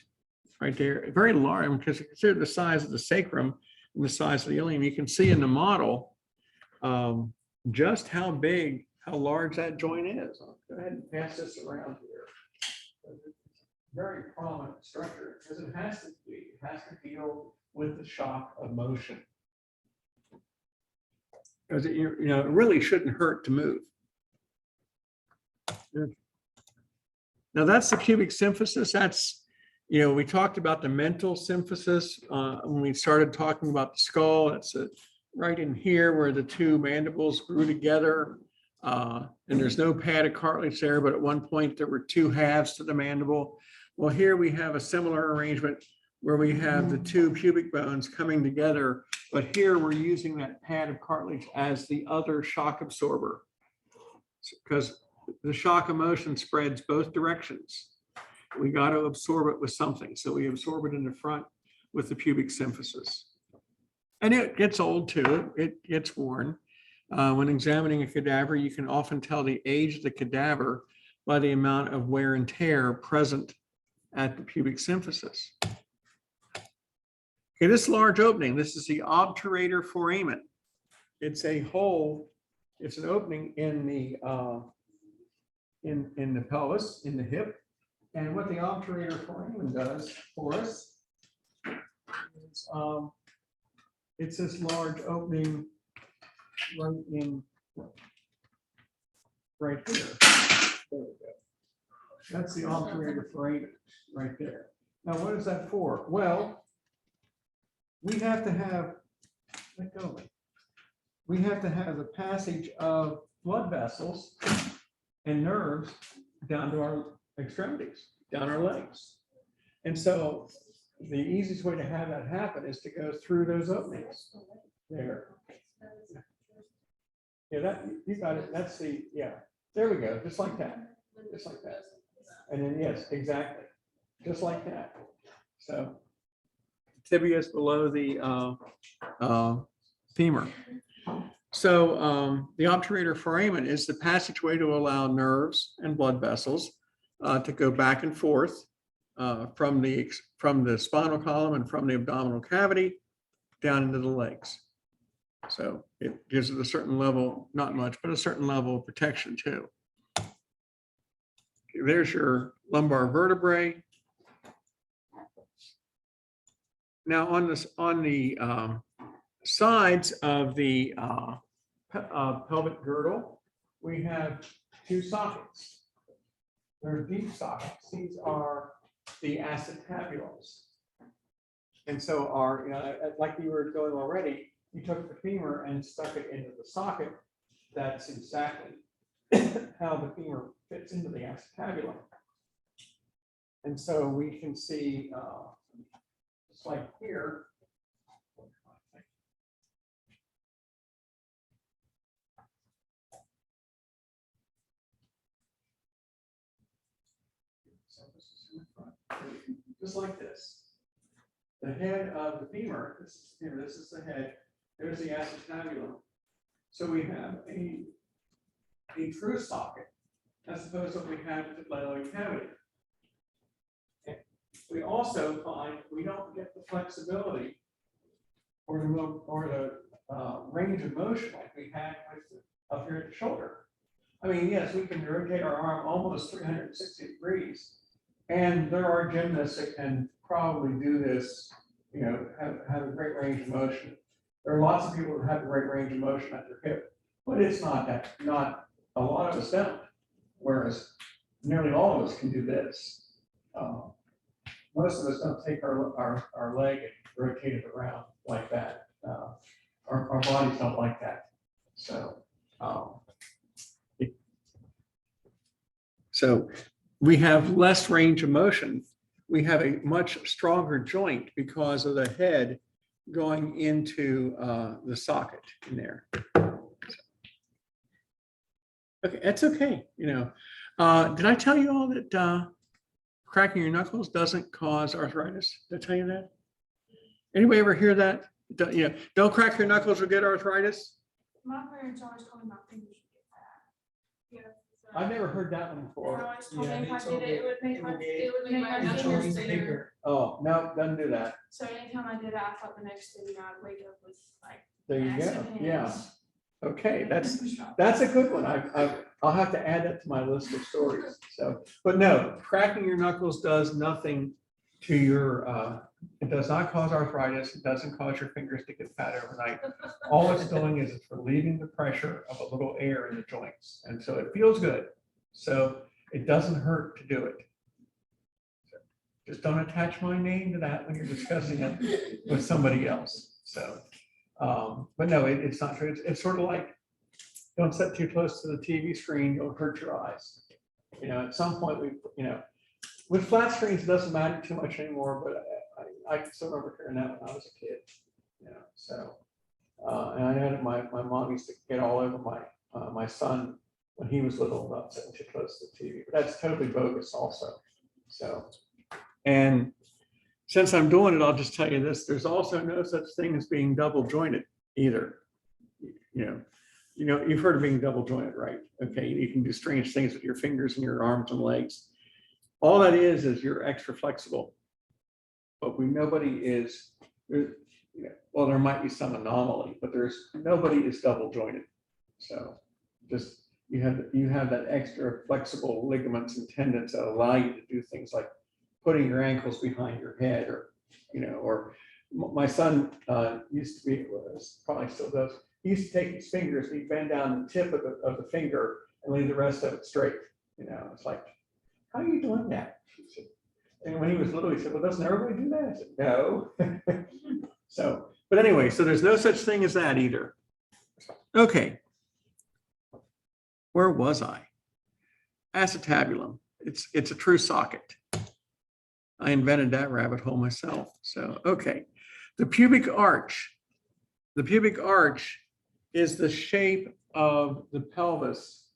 right there. Very large, because you consider the size of the sacrum and the size of the ilium. You can see in the model just how large that joint is. I'll go ahead and pass this around here. Very prominent structure because it has to deal with the shock of motion. Because it really shouldn't hurt to move. Now that's the cubic symphysis. That's, we talked about the mental symphysis when we started talking about the skull. That's right in here where the two mandibles grew together. And there's no pad of cartilage there, but at one point there were two halves to the mandible. Well, here we have a similar arrangement where we have the two pubic bones coming together, but here we're using that pad of cartilage as the other shock absorber, because the shock of motion spreads both directions. We got to absorb it with something. So we absorb it in the front with the pubic symphysis. And it gets old too. It gets worn. When examining a cadaver, you can often tell the age of the cadaver by the amount of wear and tear present at the pubic symphysis. Okay, this large opening, this is the obturator foramen. It's a hole, it's an opening in the pelvis, in the hip. And what the obturator foramen does for us is it's this large opening right here. There we go. That's the obturator foramen right there. Now, what is that for? Well, we have to have, we have to have the passage of blood vessels and nerves down to our extremities, down our legs. And so the easiest way to have that happen is to go through those openings there. Yeah, that you got it. That's the, there we go. Just like that. Just like that. And then, yes, exactly. Just like that. So tibia is below the femur. So the obturator foramen is the passageway to allow nerves and blood vessels to go back and forth from the spinal column and from the abdominal cavity down into the legs. So it gives it a certain level, not much, but a certain level of protection too. Okay, there's your lumbar vertebrae. Now on the sides of the pelvic girdle, we have two sockets. They're deep sockets. These are the acetabulums. And so like you were doing already, you took the femur and stuck it into the socket. That's exactly how the femur fits into the acetabulum. And so we can see, just like here, just like this. The head of the femur, this is the head, there's the acetabulum. So we have a true socket as opposed to what we have with the glenoid cavity. We also find we don't get the flexibility or the range of motion like we had with up here at the shoulder. I mean, yes, we can rotate our arm almost 360 degrees. And there are gymnasts that can probably do this, have a great range of motion. There are lots of people that have a great range of motion at their hip, but it's not a lot of us don't. Whereas nearly all of us can do this. Most of us don't take our leg and rotate it around like that. Our bodies don't like that. So we have less range of motion. We have a much stronger joint because of the head going into the socket in there. Okay, that's okay. Did I tell you all that cracking your knuckles doesn't cause arthritis? Did I tell you that? Anybody ever hear that? Don't crack your knuckles or get arthritis? My parents always told me my fingers would get fat. Yeah. I've never heard that one They before. always told me Yeah, if I they told did it, it would make my It's fingers always bigger. bigger. Oh, no, doesn't do that. So anytime I did it, I thought the next thing I'd wake up with like. There you go. massive Yeah. hands. Okay, And that's strong. a good one. I'll have to add that to my list of stories. So, but no, cracking your knuckles does nothing to your, it does not cause arthritis. It doesn't cause your fingers to get fat overnight. All it's doing is it's relieving the pressure of a little air in the joints. And so it feels good. So it doesn't hurt to do it. So just don't attach my name to that when you're discussing it with somebody else. So, but no, it's not true. It's sort of like, don't sit too close to the TV screen, you'll hurt your eyes. At some point with flat screens, it doesn't matter too much anymore, but I still remember hearing that when I was a kid, so, and I know that my mom used to get all over my son when he was little about sitting too close to the TV, but that's totally bogus also. So, and since I'm doing it, I'll just tell you this, there's also no such thing as being double jointed either. You've heard of being double jointed, right? Okay, you can do strange things with your fingers and your arms and legs. All that is you're extra flexible. But nobody is, well, there might be some anomaly, but nobody is double jointed. So just you have that extra flexible ligaments and tendons that allow you to do things like putting your ankles behind your head, or my son used to be, probably still does. He used to take his fingers, he'd bend down the tip of the finger and leave the rest of it straight. It's like, how are you doing that? And when he was little, he said, well, doesn't everybody do that? I said, no. So, but anyway, so there's no such thing as that either. Okay. Where was I? Acetabulum. It's a true socket. I invented that rabbit hole myself. So, okay. The pubic arch. The pubic arch is the shape of the pelvis.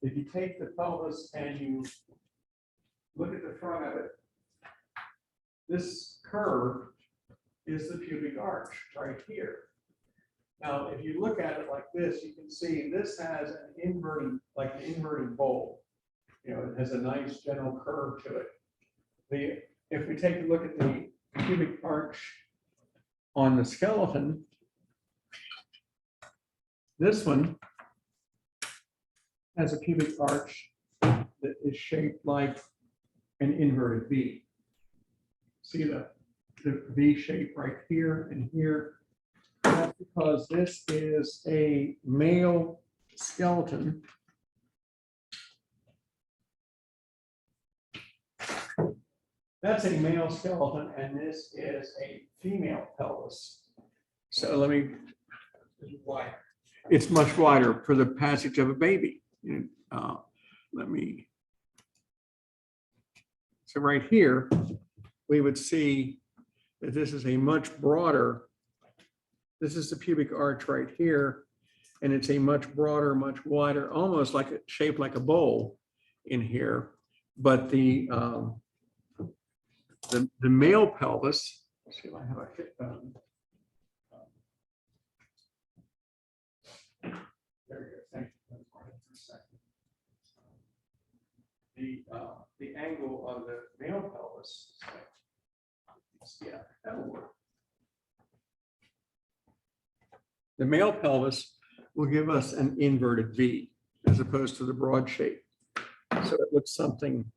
If you take the pelvis and you look at the front of it, this curve is the pubic arch right here. Now, if you look at it like this, you can see this has an inverted, like an inverted bowl. You know, it has a nice general curve to it. If we take a look at the pubic arch on the skeleton, this one has a pubic arch that is shaped like an inverted V. See the V shape right here and here? That's because this is a male skeleton. That's a male skeleton, and this is a female pelvis. So let me, it's much wider for the passage of a baby. So right here, we would see that this is a much broader, this is the pubic arch right here, and it's a much broader, much wider, almost like shaped like a bowl in here. But the male pelvis, let's see if I have a fit bone. There we go. Thank you. For a second. The angle of the male pelvis, yeah, that'll work. The male pelvis will give us an inverted V as opposed to the broad shape. So it looks something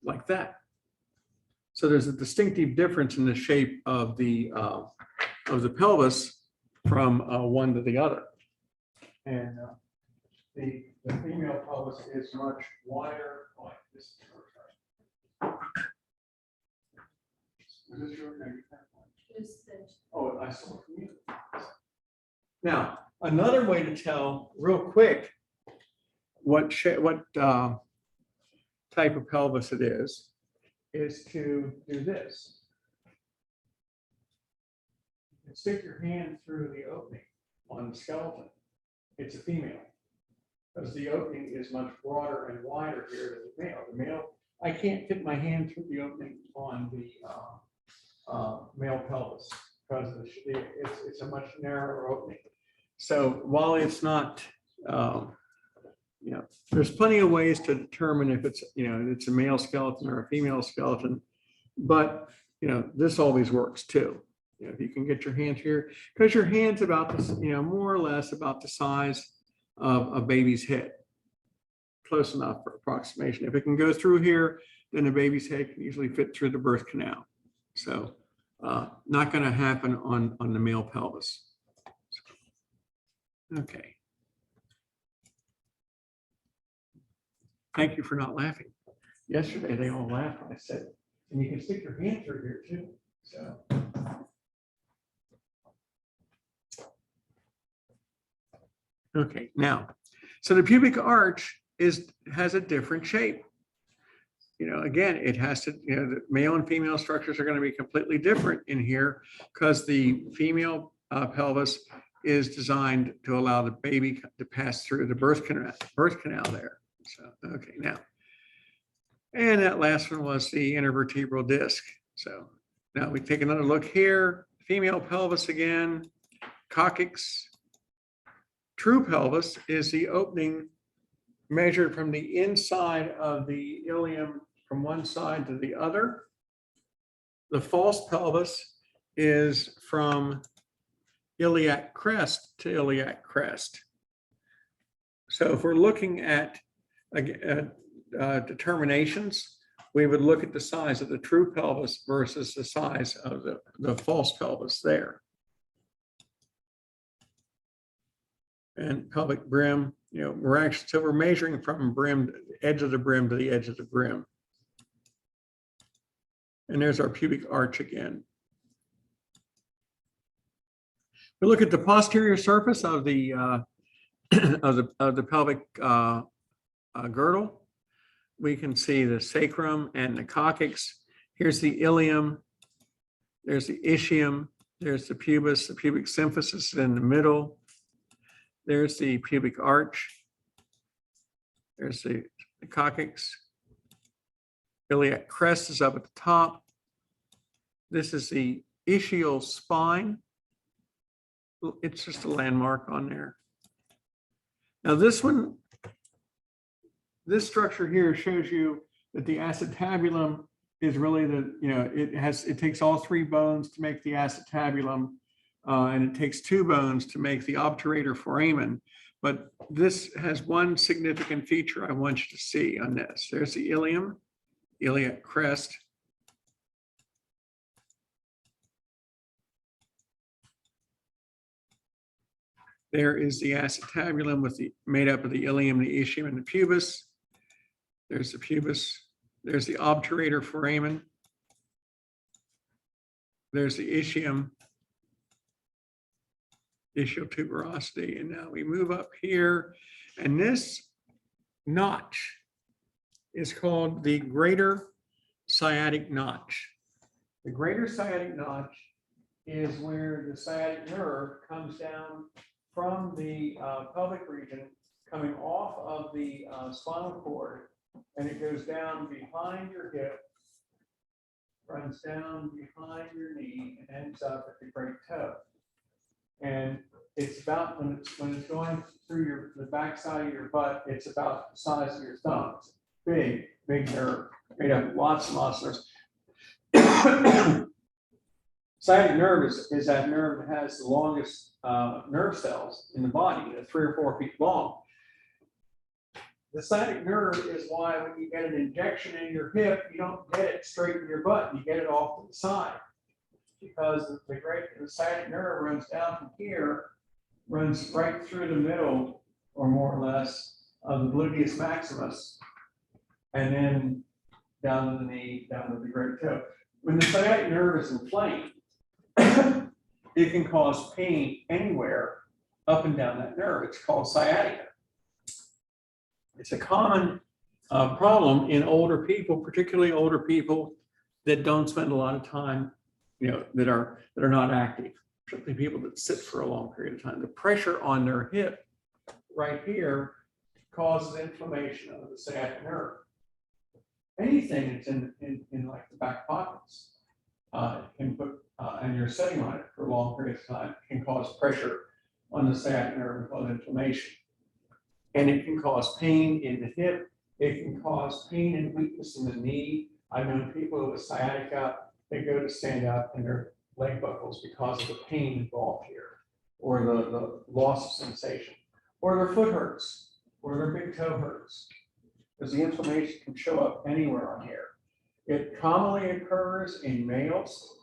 like that. So there's a distinctive difference in the shape of the pelvis from one to the other. And the female pelvis is much wider. Like this. Was this your name? Oh, I saw it from you. Now, another way to tell real quick what type of pelvis it is to do this. You can stick your hand through the opening on the skeleton. It's a female, because the opening is much broader and wider here than the male. The male, I can't fit my hand through the opening on the male pelvis because it's a much narrower opening. So while it's not, there's plenty of ways to determine if it's, it's a male skeleton or a female skeleton, but, this always works too. If you can get your hand here, because your hand's about this, more or less about the size of a baby's head. Close enough for approximation. If it can go through here, then a baby's head can usually fit through the birth canal. So not going to happen on the male pelvis. Okay. Thank you for not laughing. Yesterday they all laughed when I said, and you can stick your hand through here too. So. Okay, now, so the pubic arch has a different shape. Again, it has to, the male and female structures are going to be completely different in here because the female pelvis is designed to allow the baby to pass through the birth canal there. So, okay, now, and that last one was the intervertebral disc. So now we take another look here, female pelvis again, coccyx. True pelvis is the opening measured from the inside of the ilium from one side to the other. The false pelvis is from iliac crest to iliac crest. So if we're looking at determinations, we would look at the size of the true pelvis versus the size of the false pelvis there. And pelvic brim, we're measuring from edge of the brim to the edge of the brim. And there's our pubic arch again. We look at the posterior surface of the pelvic girdle. We can see the sacrum and the coccyx. Here's the ilium. There's the ischium. There's the pubis. The pubic symphysis is in the middle. There's the pubic arch. There's the coccyx. Iliac crest is up at the top. This is the ischial spine. It's just a landmark on there. Now this one, this structure here shows you that the acetabulum is really it takes all three bones to make the acetabulum, and it takes two bones to make the obturator foramen. But this has one significant feature I want you to see on this. There's the ilium, iliac crest. There is the acetabulum made up of the ilium, the ischium, and the pubis. There's the pubis. There's the obturator foramen. There's the ischium, ischial tuberosity. And now we move up here, and this notch is called the greater sciatic notch. The greater sciatic notch is where the sciatic nerve comes down from the pelvic region, coming off of the spinal cord, and it goes down behind your hip, runs down behind your knee, and ends up at the great toe. And it's about, when it's going through the backside of your butt, it's about the size of your thumb. It's big, big nerve, made up of lots and lots of nerves. Sciatic nerve is that nerve that has the longest nerve cells in the body, 3 or 4 feet long. The sciatic nerve is why when you get an injection in your hip, you don't get it straight in your butt, you get it off to the side. Because the sciatic nerve runs down from here, runs right through the middle, or more or less, of the gluteus maximus, and then down to the knee, down to the great toe. When the sciatic nerve is inflamed, it can cause pain anywhere up and down that nerve. It's called sciatica. It's a common problem in older people, particularly older people that don't spend a lot of time, that are not active, particularly people that sit for a long period of time. The pressure on their hip right here causes inflammation of the sciatic nerve. Anything that's in like the back pockets can put, and you're sitting on it for a long period of time, can cause pressure on the sciatic nerve and cause inflammation. And it can cause pain in the hip. It can cause pain and weakness in the knee. I've known people with sciatica, they go to stand up and their leg buckles because of the pain involved here, or the loss of sensation, or their foot hurts, or their big toe hurts, because the inflammation can show up anywhere on here. It commonly occurs in males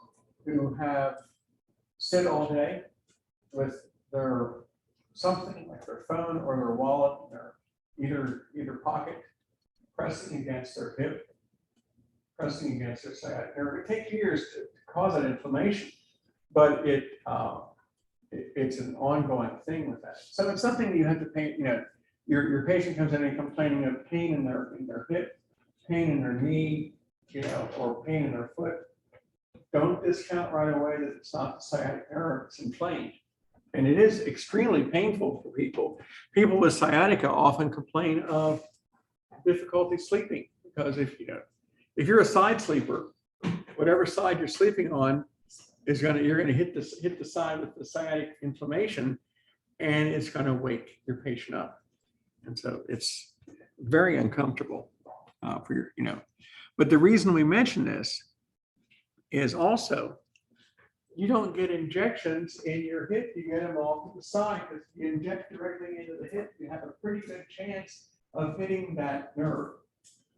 who sit all day with their something like their phone or their wallet in their either pocket, pressing against their hip, pressing against their sciatic nerve. It takes years to cause that inflammation, but it's an ongoing thing with that. So it's something that you have to pay. Your patient comes in and complaining of pain in their hip, pain in their knee, or pain in their foot. Don't discount right away that it's not the sciatic nerve, it's inflamed. And it is extremely painful for people. People with sciatica often complain of difficulty sleeping, because if you're a side sleeper, whatever side you're sleeping on you're gonna hit the side with the sciatic inflammation, and it's gonna wake your patient up. And so it's very uncomfortable for your, But the reason we mention this is also, you don't get injections in your hip, you get them off to the side, because if you inject directly into the hip, you have a pretty good chance of hitting that nerve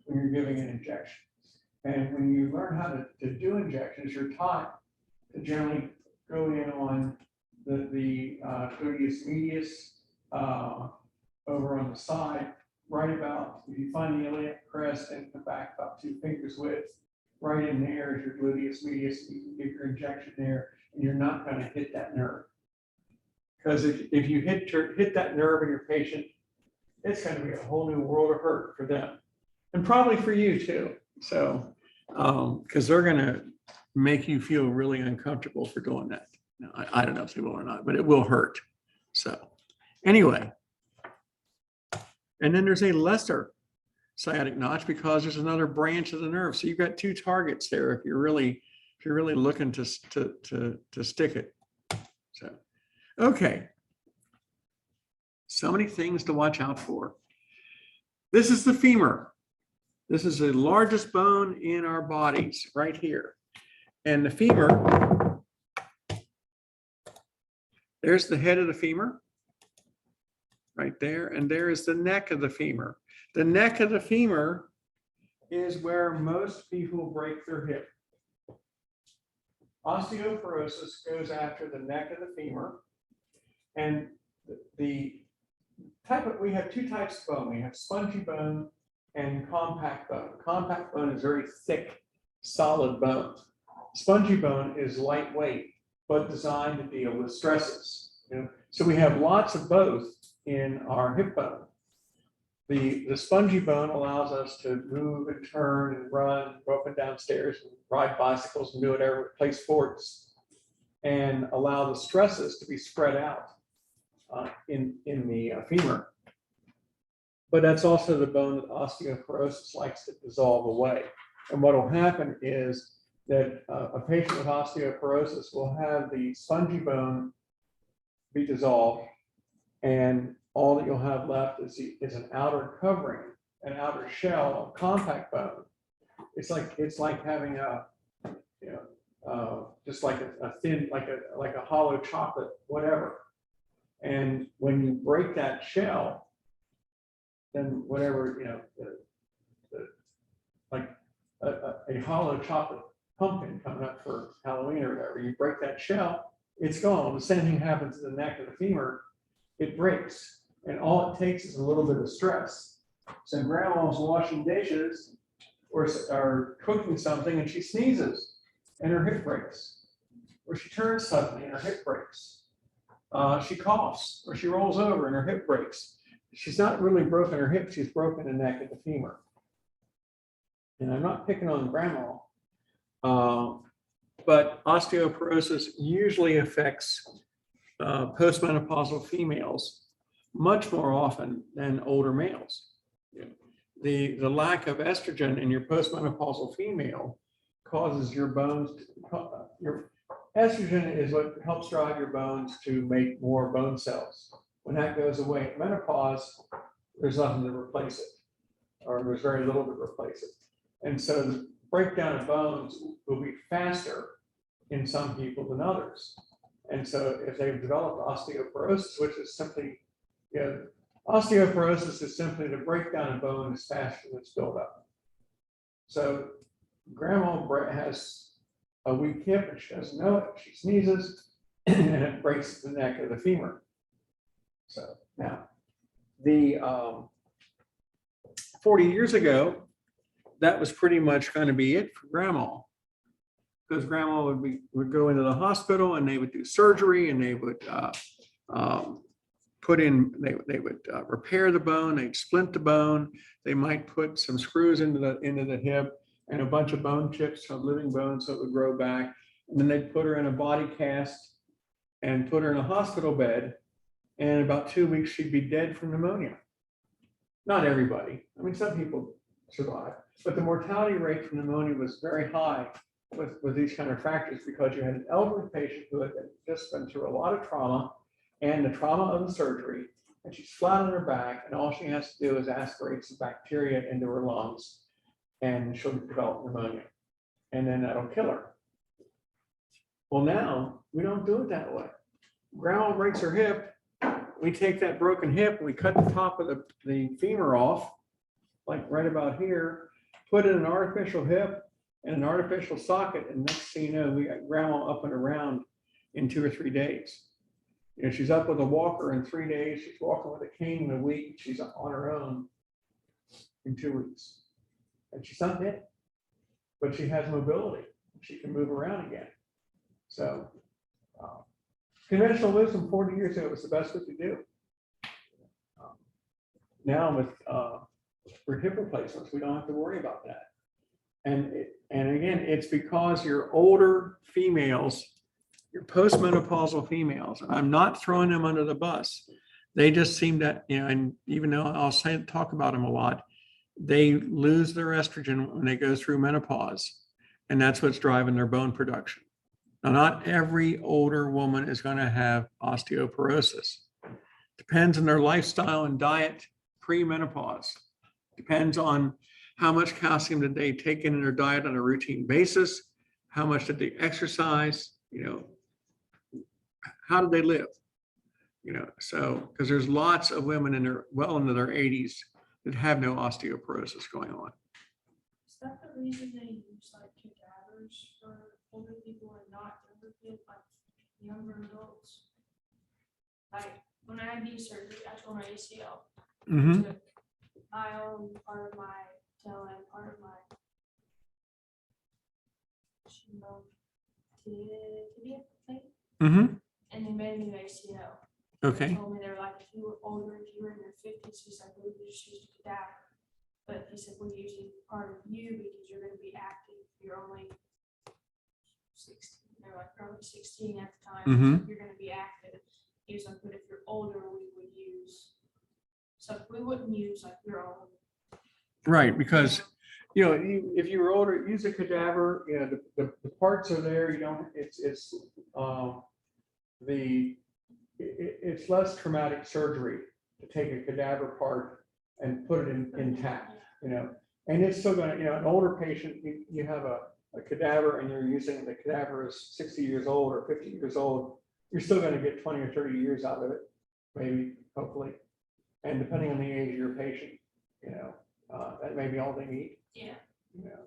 when you're giving an injection. And when you learn how to do injections, you're taught to generally go in on the gluteus medius over on the side, right about, if you find the iliac crest and come back about 2 fingers width, right in there is your gluteus medius. You can give your injection there, and you're not going to hit that nerve. Because if you hit that nerve in your patient, it's going to be a whole new world of hurt for them, and probably for you too. So, because they're going to make you feel really uncomfortable for doing that. Now, I don't know if they will or not, but it will hurt. So, anyway, and then there's a lesser sciatic notch because there's another branch of the nerve. So you've got 2 targets there if you're really if you're really looking to stick it. So, okay. So many things to watch out for. This is the femur. This is the largest bone in our bodies right here. And the femur, there's the head of the femur right there. And there is the neck of the femur. The neck of the femur is where most people break their hip. Osteoporosis goes after the neck of the femur. And we have two types of bone. We have spongy bone and compact bone. Compact bone is very thick, solid bone. Spongy bone is lightweight, but designed to deal with stresses. So we have lots of both in our hip bone. The spongy bone allows us to move and turn and run, go up and down stairs, and ride bicycles and do whatever, play sports, and allow the stresses to be spread out in the femur. But that's also the bone that osteoporosis likes to dissolve away. And what will happen is that a patient with osteoporosis will have the spongy bone be dissolved, and all that you'll have left is an outer covering, an outer shell of compact bone. It's like having just like a thin, like a hollow chocolate, whatever. And when you break that shell, then whatever, like a hollow chocolate pumpkin coming up for Halloween or whatever, you break that shell, it's gone. The same thing happens to the neck of the femur. It breaks, and all it takes is a little bit of stress. So grandma's washing dishes or cooking something, and she sneezes, and her hip breaks. Or she turns suddenly, and her hip breaks. She coughs, or she rolls over, and her hip breaks. She's not really broken her hip, she's broken the neck of the femur. And I'm not picking on grandma, but osteoporosis usually affects postmenopausal females much more often than older males. The lack of estrogen in your postmenopausal female causes your bones your estrogen is what helps drive your bones to make more bone cells. When that goes away at menopause, there's nothing to replace it, or there's very little to replace it. And so the breakdown of bones will be faster in some people than others. And so if they've developed osteoporosis, which is simply, osteoporosis is simply the breakdown of bone is faster than it's built up. So grandma has a weak hip and she doesn't know it. She sneezes and it breaks the neck of the femur. So now, the 40 years ago, that was pretty much going to be it for grandma, because grandma would go into the hospital and they would do surgery, and they would they would repair the bone, they'd splint the bone, they might put some screws into the hip and a bunch of bone chips of living bone so it would grow back, and then they'd put her in a body cast and put her in a hospital bed, and in about 2 weeks she'd be dead from pneumonia. Not everybody. I mean, some people survive, but the mortality rate from pneumonia was very high with these kind of fractures, because you had an elderly patient who had just been through a lot of trauma and the trauma of the surgery, and she's flat on her back, and all she has to do is aspirate some bacteria into her lungs, and she'll develop pneumonia, and then that'll kill her. Well, now we don't do it that way. Grandma breaks her hip, we take that broken hip, we cut the top of the femur off, like right about here, put in an artificial hip and an artificial socket, and next thing you know, we got grandma up and around in 2 or 3 days. She's up with a walker in 3 days, she's walking with a cane in a week, she's on her own in 2 weeks. And she's not dead, but she has mobility. She can move around again. So conventional wisdom 40 years ago was the best we could do. Now for hip replacements, we don't have to worry about that. And again, it's because your older females, your postmenopausal females, I'm not throwing them under the bus. They just seem to, and even though I'll talk about them a lot, they lose their estrogen when they go through menopause. And that's what's driving their bone production. Now, not every older woman is going to have osteoporosis. Depends on their lifestyle and diet pre-menopause. Depends on how much calcium did they take in their diet on a routine basis, how much did they exercise, how did they live? So because there's lots of women in their well into their 80s that have no osteoporosis going on. Is that the reason they use like cadavers for older people and not younger kids, like younger adults? Like when I had knee surgery, I tore my ACL. Mm-hmm. Took BIOL, part of my tail end, part of my tibia thing, Mm-hmm. and they made a new ACL. Okay. They told me they were like, if you were older, if you were in your 50s, he's like, we would just use a cadaver. But he said, we're using part of you because you're going to be active. You're only 16. They're like, probably 16 at the time. Mhm. So you're going to be active. He was like, but if you're older, we would use. So we wouldn't use like your own. Right, because if you were older, use a cadaver. The parts are there. You don't. It's less traumatic surgery to take a cadaver part and put it intact. And it's still going to. An older patient, you have a cadaver, and you're using the cadaver is 60 years old or 50 years old. You're still going to get 20 or 30 years out of it, maybe, hopefully. And depending on the age of your patient, that may be all they need. Yeah.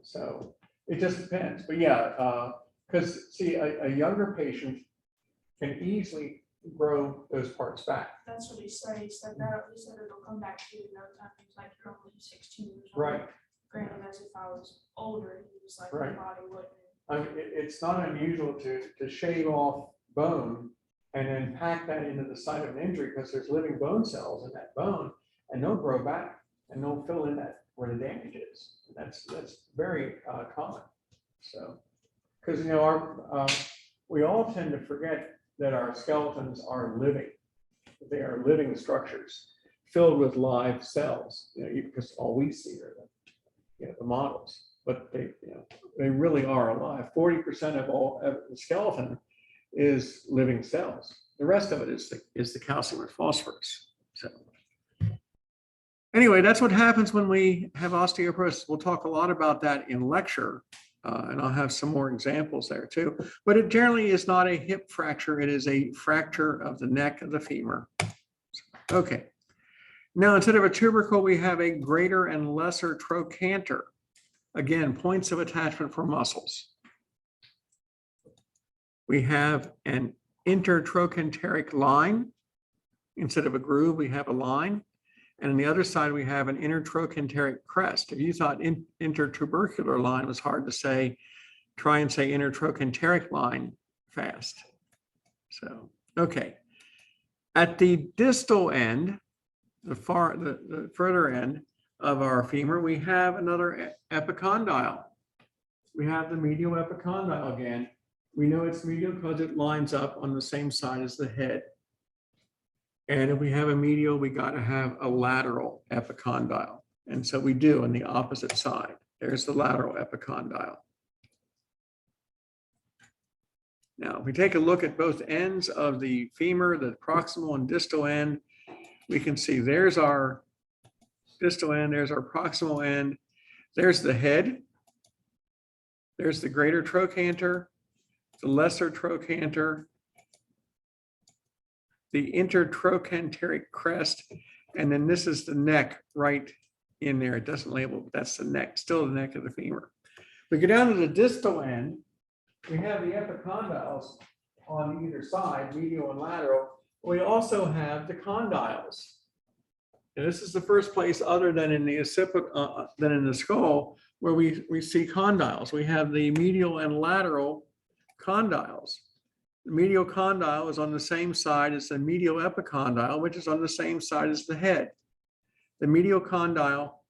So it just depends. But yeah, because see, a younger patient can easily grow those parts back. That's what he said. He said that. He said it'll come back to you in no time. He's like, you're only 16 years old. Right. Granted, as if I was older, he was like, Right. my body wouldn't. I mean, it's not unusual to shave off bone and then pack that into the site of an injury because there's living bone cells in that bone, and they'll grow back and they'll fill in that where the damage is. That's very common. So, because we all tend to forget that our skeletons are living. They are living structures filled with live cells. Because all we see are the models, but they really are alive. 40% of all of the skeleton is living cells. The rest of it is the calcium and phosphorus. So anyway, that's what happens when we have osteoporosis. We'll talk a lot about that in lecture, and I'll have some more examples there too. But it generally is not a hip fracture. It is a fracture of the neck of the femur. Okay. Now, instead of a tubercle, we have a greater and lesser trochanter. Again, points of attachment for muscles. We have an intertrochanteric line. Instead of a groove, we have a line. And on the other side, we have an intertrochanteric crest. If you thought intertubercular line was hard to say, try and say intertrochanteric line fast. So, okay. At the distal end, the further end of our femur, we have another epicondyle. We have the medial epicondyle again. We know it's medial because it lines up on the same side as the head. And if we have a medial, we got to have a lateral epicondyle. And so we do on the opposite side. There's the lateral epicondyle. Now, if we take a look at both ends of the femur, the proximal and distal end, we can see there's our distal end, there's our proximal end, there's the head, there's the greater trochanter, the lesser trochanter, the intertrochanteric crest, and then this is the neck right in there. It doesn't label, but that's the neck, still the neck of the femur. We go down to the distal end, we have the epicondyles on either side, medial and lateral. We also have the condyles. And this is the first place other than in the occiput, than in the skull where we see condyles. We have the medial and lateral condyles. The medial condyle is on the same side as the medial epicondyle, which is on the same side as the head. The medial condyle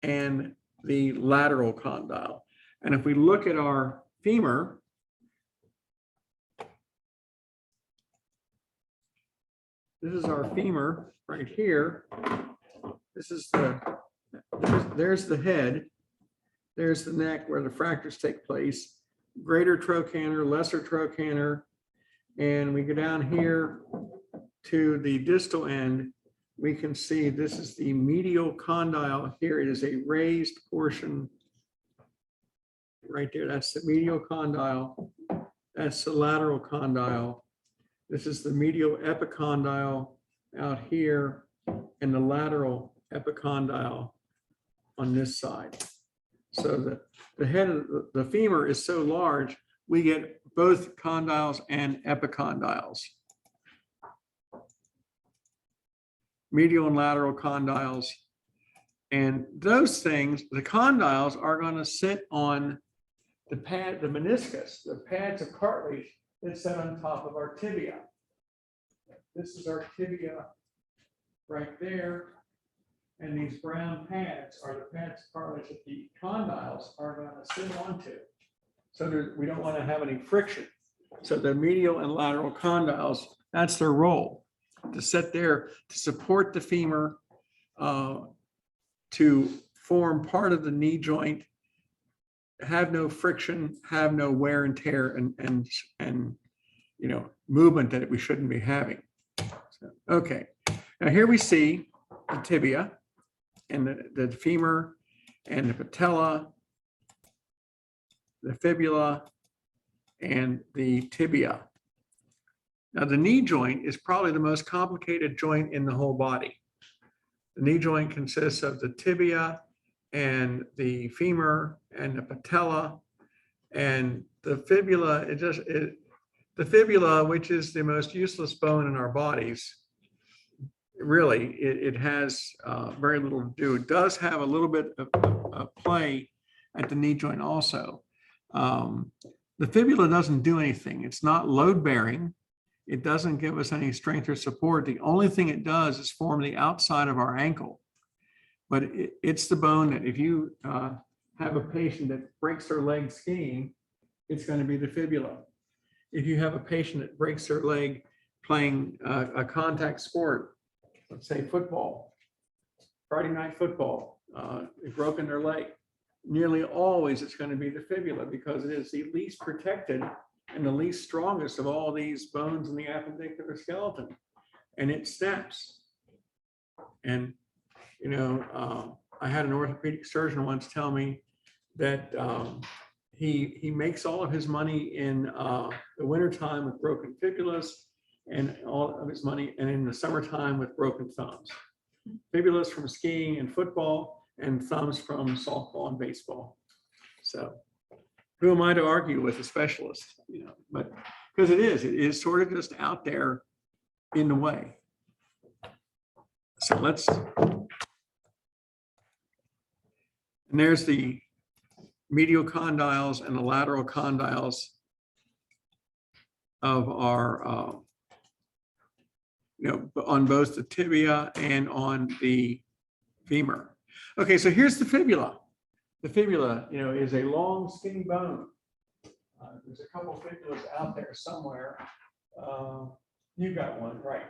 and the lateral condyle. And if we look at our femur, this is our femur right here. This is there's the head. There's the neck where the fractures take place. Greater trochanter, lesser trochanter. And we go down here to the distal end. We can see this is the medial condyle. Here it is a raised portion right there. That's the medial condyle. That's the lateral condyle. This is the medial epicondyle out here and the lateral epicondyle on this side. So the head of the femur is so large, we get both condyles and epicondyles. Medial and lateral condyles. And those things, the condyles are going to sit on the pad, the meniscus, the pads of cartilage that sit on top of our tibia. This is our tibia right there. And these brown pads are the pads of cartilage that the condyles are going to sit onto. So we don't want to have any friction. So the medial and lateral condyles, that's their role, to sit there to support the femur, to form part of the knee joint, have no friction, have no wear and tear and you know, movement that we shouldn't be having. So, okay, now here we see the tibia and the femur and the patella, the fibula, and the tibia. Now the knee joint is probably the most complicated joint in the whole body. The knee joint consists of the tibia and the femur and the patella and the fibula. The fibula, which is the most useless bone in our bodies, really, it has very little to do. It does have a little bit of play at the knee joint also. The fibula doesn't do anything. It's not load bearing. It doesn't give us any strength or support. The only thing it does is form the outside of our ankle. But it's the bone that if you have a patient that breaks their leg skiing, it's going to be the fibula. If you have a patient that breaks their leg playing a contact sport, let's say football, Friday night football, they've broken their leg, nearly always it's going to be the fibula because it is the least protected and the least strongest of all these bones in the appendicular skeleton, and it snaps. And you know, I had an orthopedic surgeon once tell me that he makes all of his money in the wintertime with broken fibulas and all of his money, and in the summertime with broken thumbs. Fibulas from skiing and football, and thumbs from softball and baseball. So who am I to argue with a specialist? You know, but because it is sort of just out there in the way. So let's, and there's the medial condyles and the lateral condyles of our, you know, on both the tibia and on the femur. Okay, so here's the fibula. The fibula, you know, is a long, skinny bone. There's a couple fibulas out there somewhere. You got one, right?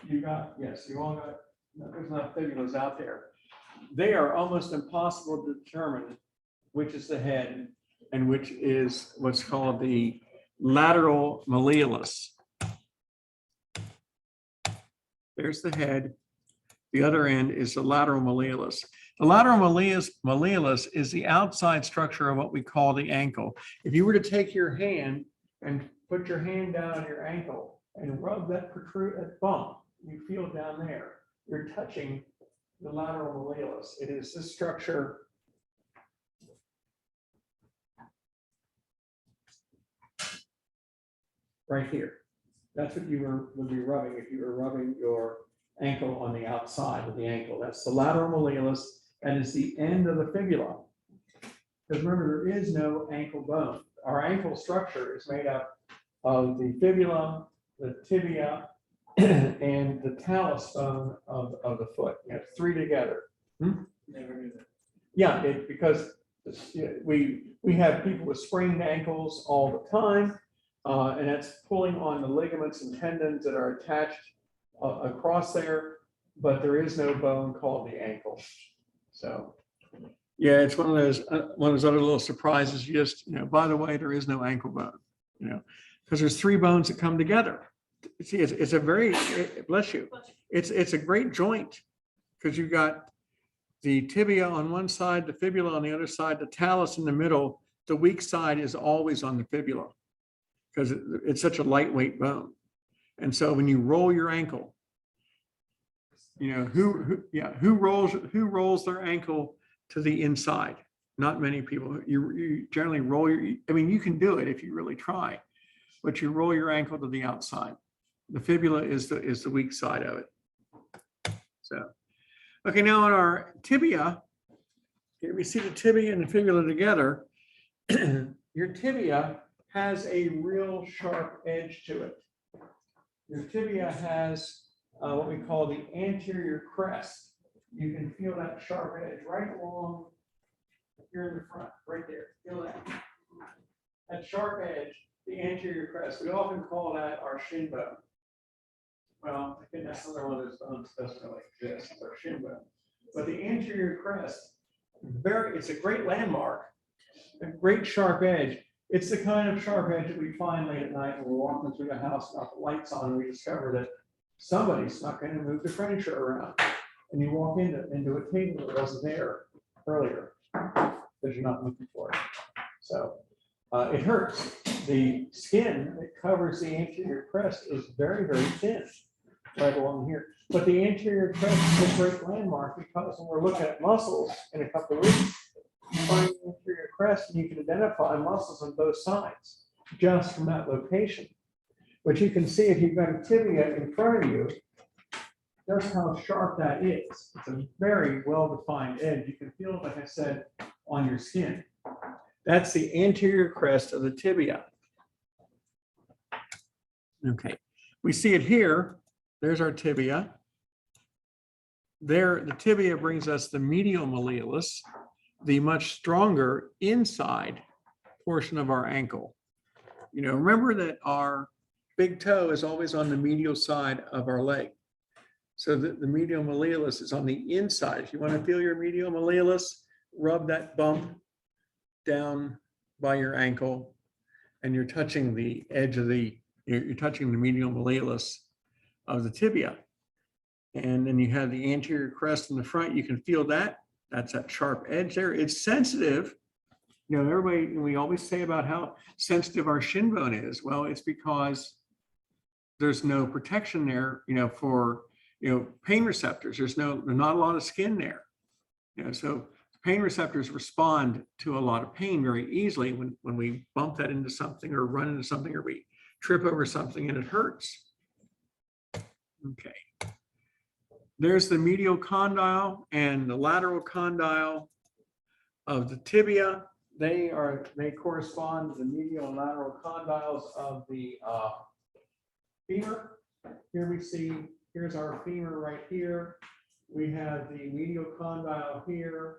You got, yes, you all got, no, there's not fibulas out there. They are almost impossible to determine which is the head and which is what's called the lateral malleolus. There's the head. The other end is the lateral malleolus. The lateral malleolus is the outside structure of what we call the ankle. If you were to take your hand and put your hand down on your ankle and rub that bump, you feel down there, you're touching the lateral malleolus. It is this structure right here. That's what you would be rubbing if you were rubbing your ankle on the outside of the ankle. That's the lateral malleolus. That is the end of the fibula. Because remember, there is no ankle bone. Our ankle structure is made up of the fibula, the tibia, and the talus bone of the foot. You have three together. Never knew that. Yeah, because we have people with sprained ankles all the time, and that's pulling on the ligaments and tendons that are attached across there, but there is no bone called the ankle. So Yeah, it's one of those other little surprises. You just, by the way, there is no ankle bone, because there's three bones that come together. See, it's a very, bless you. It's a great joint because you've got the tibia on one side, the fibula on the other side, the talus in the middle. The weak side is always on the fibula because it's such a lightweight bone. And so when you roll your ankle, who rolls their ankle to the inside? Not many people. You generally roll you can do it if you really try, but you roll your ankle to the outside. The fibula is the weak side of it. So, okay, now on our tibia, here we see the tibia and the fibula together. Your tibia has a real sharp edge to it. Your tibia has what we call the anterior crest. You can feel that sharp edge right along here in the front, right there. Feel that. That sharp edge, the anterior crest. We often call that our shin bone. Well, I think that's another one of those bones that doesn't really exist. It's our shin bone. But the anterior crest, it's a great landmark, a great sharp edge. It's the kind of sharp edge that we find late at night when we're walking through the house, got the lights on, and we discover that somebody snuck in and moved the furniture around. And you walk into a table that wasn't there earlier because you're not looking for it. So it hurts. The skin that covers the anterior crest is very, very thin right along here. But the anterior crest is a great landmark because when we're looking at muscles in a couple of weeks, you find the anterior crest and you can identify muscles on both sides just from that location. But you can see if you've got a tibia in front of you, just how sharp that is. It's a very well-defined edge. You can feel it, like I said, on your skin. That's the anterior crest of the tibia. Okay, we see it here. There's our tibia. There, the tibia brings us the medial malleolus, the much stronger inside portion of our ankle. Remember that our big toe is always on the medial side of our leg. So the medial malleolus is on the inside. If you want to feel your medial malleolus, rub that bump down by your ankle and you're touching the edge of you're touching the medial malleolus of the tibia. And then you have the anterior crest in the front. You can feel that. That's that sharp edge there. It's sensitive. We always say about how sensitive our shin bone is. Well, it's because there's no protection there, for, pain receptors. There's not a lot of skin there. So pain receptors respond to a lot of pain very easily when we bump that into something or run into something or we trip over something and it hurts. Okay. There's the medial condyle and the lateral condyle of the tibia. They correspond to the medial and lateral condyles of the femur. Here we see, here's our femur right here. We have the medial condyle here.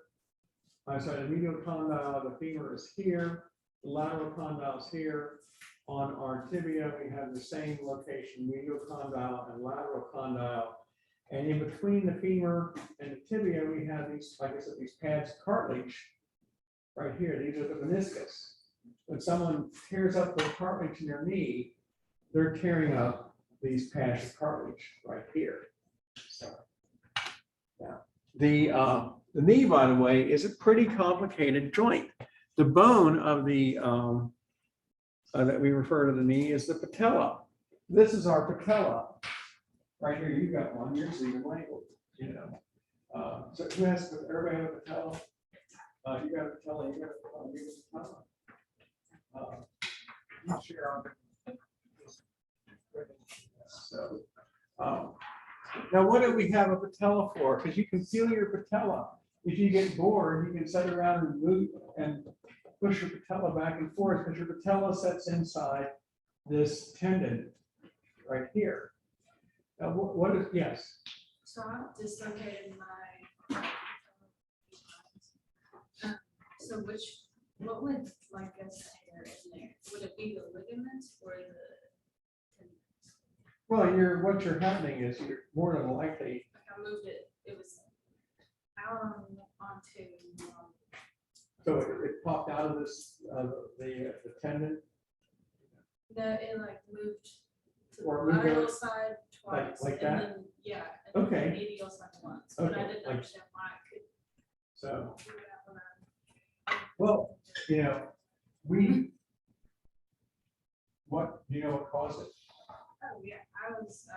The medial condyle of the femur is here. The lateral condyle is here. On our tibia, we have the same location, medial condyle and lateral condyle. And in between the femur and the tibia, we have these, like I said, these pads of cartilage right here. These are the meniscus. When someone tears up the cartilage in their knee, they're tearing up these pads of cartilage right here. So, yeah. The knee, by the way, is a pretty complicated joint. The bone of the that we refer to the knee is the patella. This is our patella. Right here, you got one. Yours is even labeled. So who has? Everybody have a patella? You got a patella. You got a patella. You got a patella. You share on. So now, what do we have a patella for? Because you can feel your patella. If you get bored, you can sit around and move and push your patella back and forth because your patella sits inside this tendon right here. Now, what is, yes? So I've dislocated my. So what would like us tear in there? Would it be the ligaments or the tendons? Well, what happening is you're more than likely. Like I moved it. It was out onto So it popped out of this, the tendon? No, it like moved to the Or moved lateral it side twice. like and that? then, yeah. And Okay. then the medial side once, but I Okay, didn't like- understand why I could So, do that when I. well, what, do you know what caused it? Oh, yeah, I was,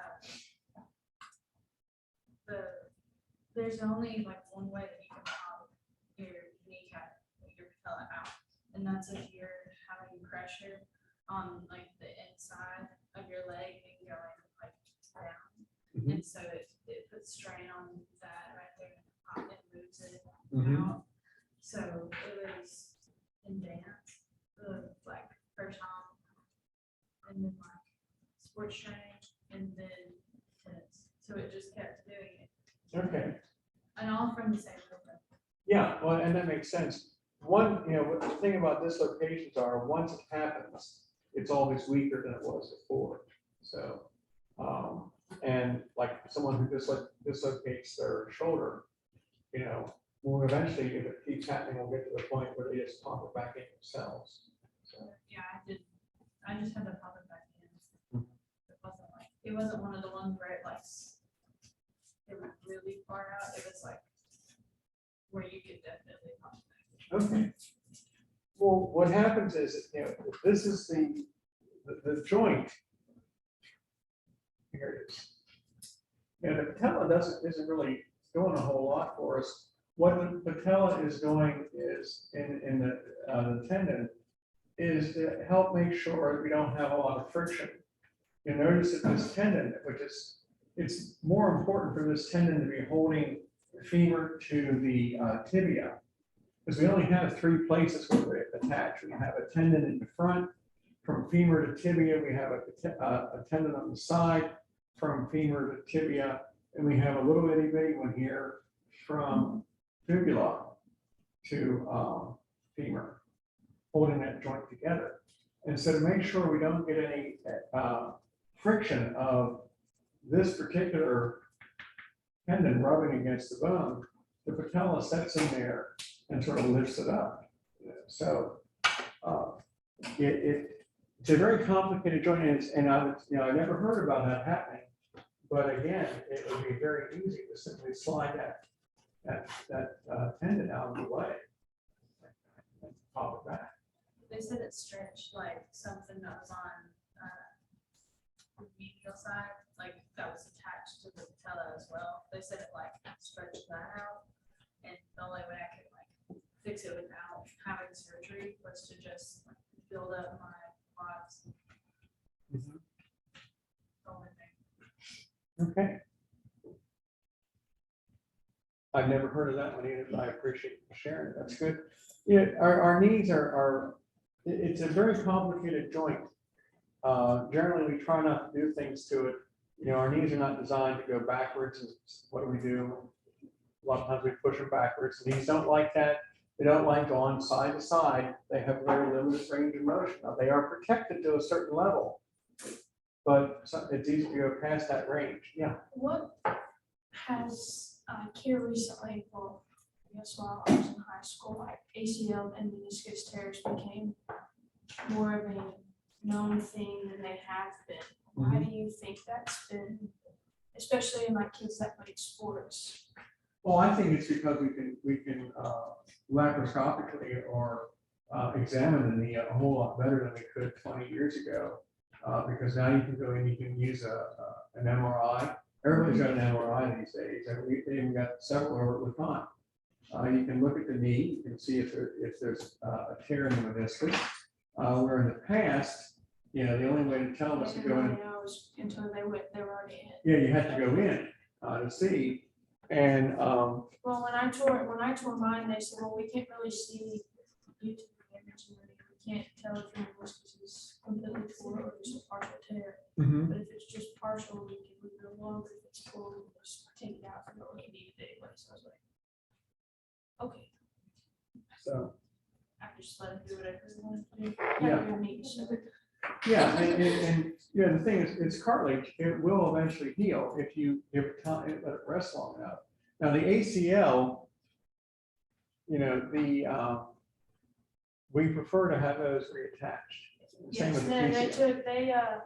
there's only like one way that you can pop your kneecap, your patella out. And that's if you're having pressure on like the inside of your leg and going like down. Mhm. And so it puts strain on that right there and moves it Mhm. out. So it was in dance, like first time, and then like sports training, and then tennis. So it just kept doing it, Okay, and all from the same movement. yeah, well, and that makes sense. One, what the thing about dislocations are, once it happens, it's always weaker than it was before. So, and like someone who dislocates their shoulder, will eventually, if it keeps happening, will get to the point where they just pop it back in themselves. So, Yeah, I just had to pop it back in. Mhm. It wasn't one of the ones where it went really far out. It was like where you could definitely pop it back in. okay. Well, what happens is, this is the joint. Here it is. The patella isn't really doing a whole lot for us. What the patella is doing is in the tendon is to help make sure we don't have a lot of friction. You notice that this tendon, it's more important for this tendon to be holding the femur to the tibia, because we only have 3 places where they attach. We have a tendon in the front, from femur to tibia. We have a tendon on the side, from femur to tibia, and we have a little itty bitty one here from fibula to femur, holding that joint together. And so to make sure we don't get any friction of this particular tendon rubbing against the bone, the patella sets in there and sort of lifts it up. So it's a very complicated joint, and I never heard about that happening. But again, it would be very easy to simply slide that tendon out of the way and pop it back. They said it stretched like something that was on the medial side, like that was attached to the patella as well. They said it like stretched that out, and the only way I could like fix it without having surgery was to just like, build up my quads. Mhm. The only thing. Okay. I've never heard of that one either, but I appreciate you sharing. That's good. Yeah, our knees it's a very complicated joint. Generally, we try not to do things to it. Our knees are not designed to go backwards. And what do we do? A lot of times we push them backwards. Knees don't like that. They don't like going side to side. They have very limited range of motion. Now, they are protected to a certain level, but it's easy to go past that range. Yeah. What has here recently, well, I guess while I was in high school, like ACL and meniscus tears became more of a known thing than they have been. Why do you think that's been, especially in like kids that play sports? Well, I think it's because we can laparoscopically or examine the knee a whole lot better than we could 20 years ago. Because now you can go in, you can use an MRI. Everybody's got an MRI these days, and we even got several over the time. You can look at the knee, you can see if there's a tear in the meniscus. Where in the past, the only way to tell was to go in. Until they were already in. Yeah, you had to go in to see. And Well, when I tore mine, they said, well, we can't really see YouTube image, and we can't tell if your meniscus is completely torn or just a partial tear. But if it's just partial, we can leave it alone. But if it's full, we just take it out and go like need it anyway. So I was like, okay, so. I just let it do whatever it wants to do. Yeah. Your knees, so. Yeah, and the thing is, it's cartilage. It will eventually heal if you give it time, let it rest long enough. Now the ACL, we prefer to have those reattached. Same Yes, with the no, PCL.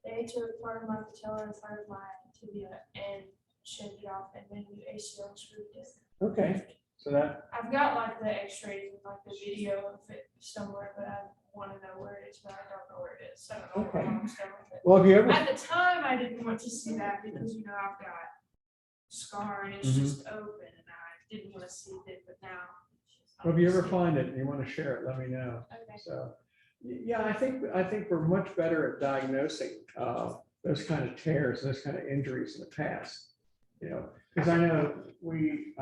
they took part of my patella and part of my tibia and shaved it off and then you ACL screwed it. Okay, so that, I've got like the x-rays and like the video of it somewhere, but I want to know where it is, but I don't know where it is. I don't know Okay. where I'm done with it. well, if you ever, At the time, I didn't want to see that because, you know, I've got scar and it's Mhm. just open and I didn't want to see it, but now. well, if you ever find it and you want to share it, let me know. Okay. So, yeah, I think we're much better at diagnosing those kind of tears, those kind of injuries in the past. You know, because I know we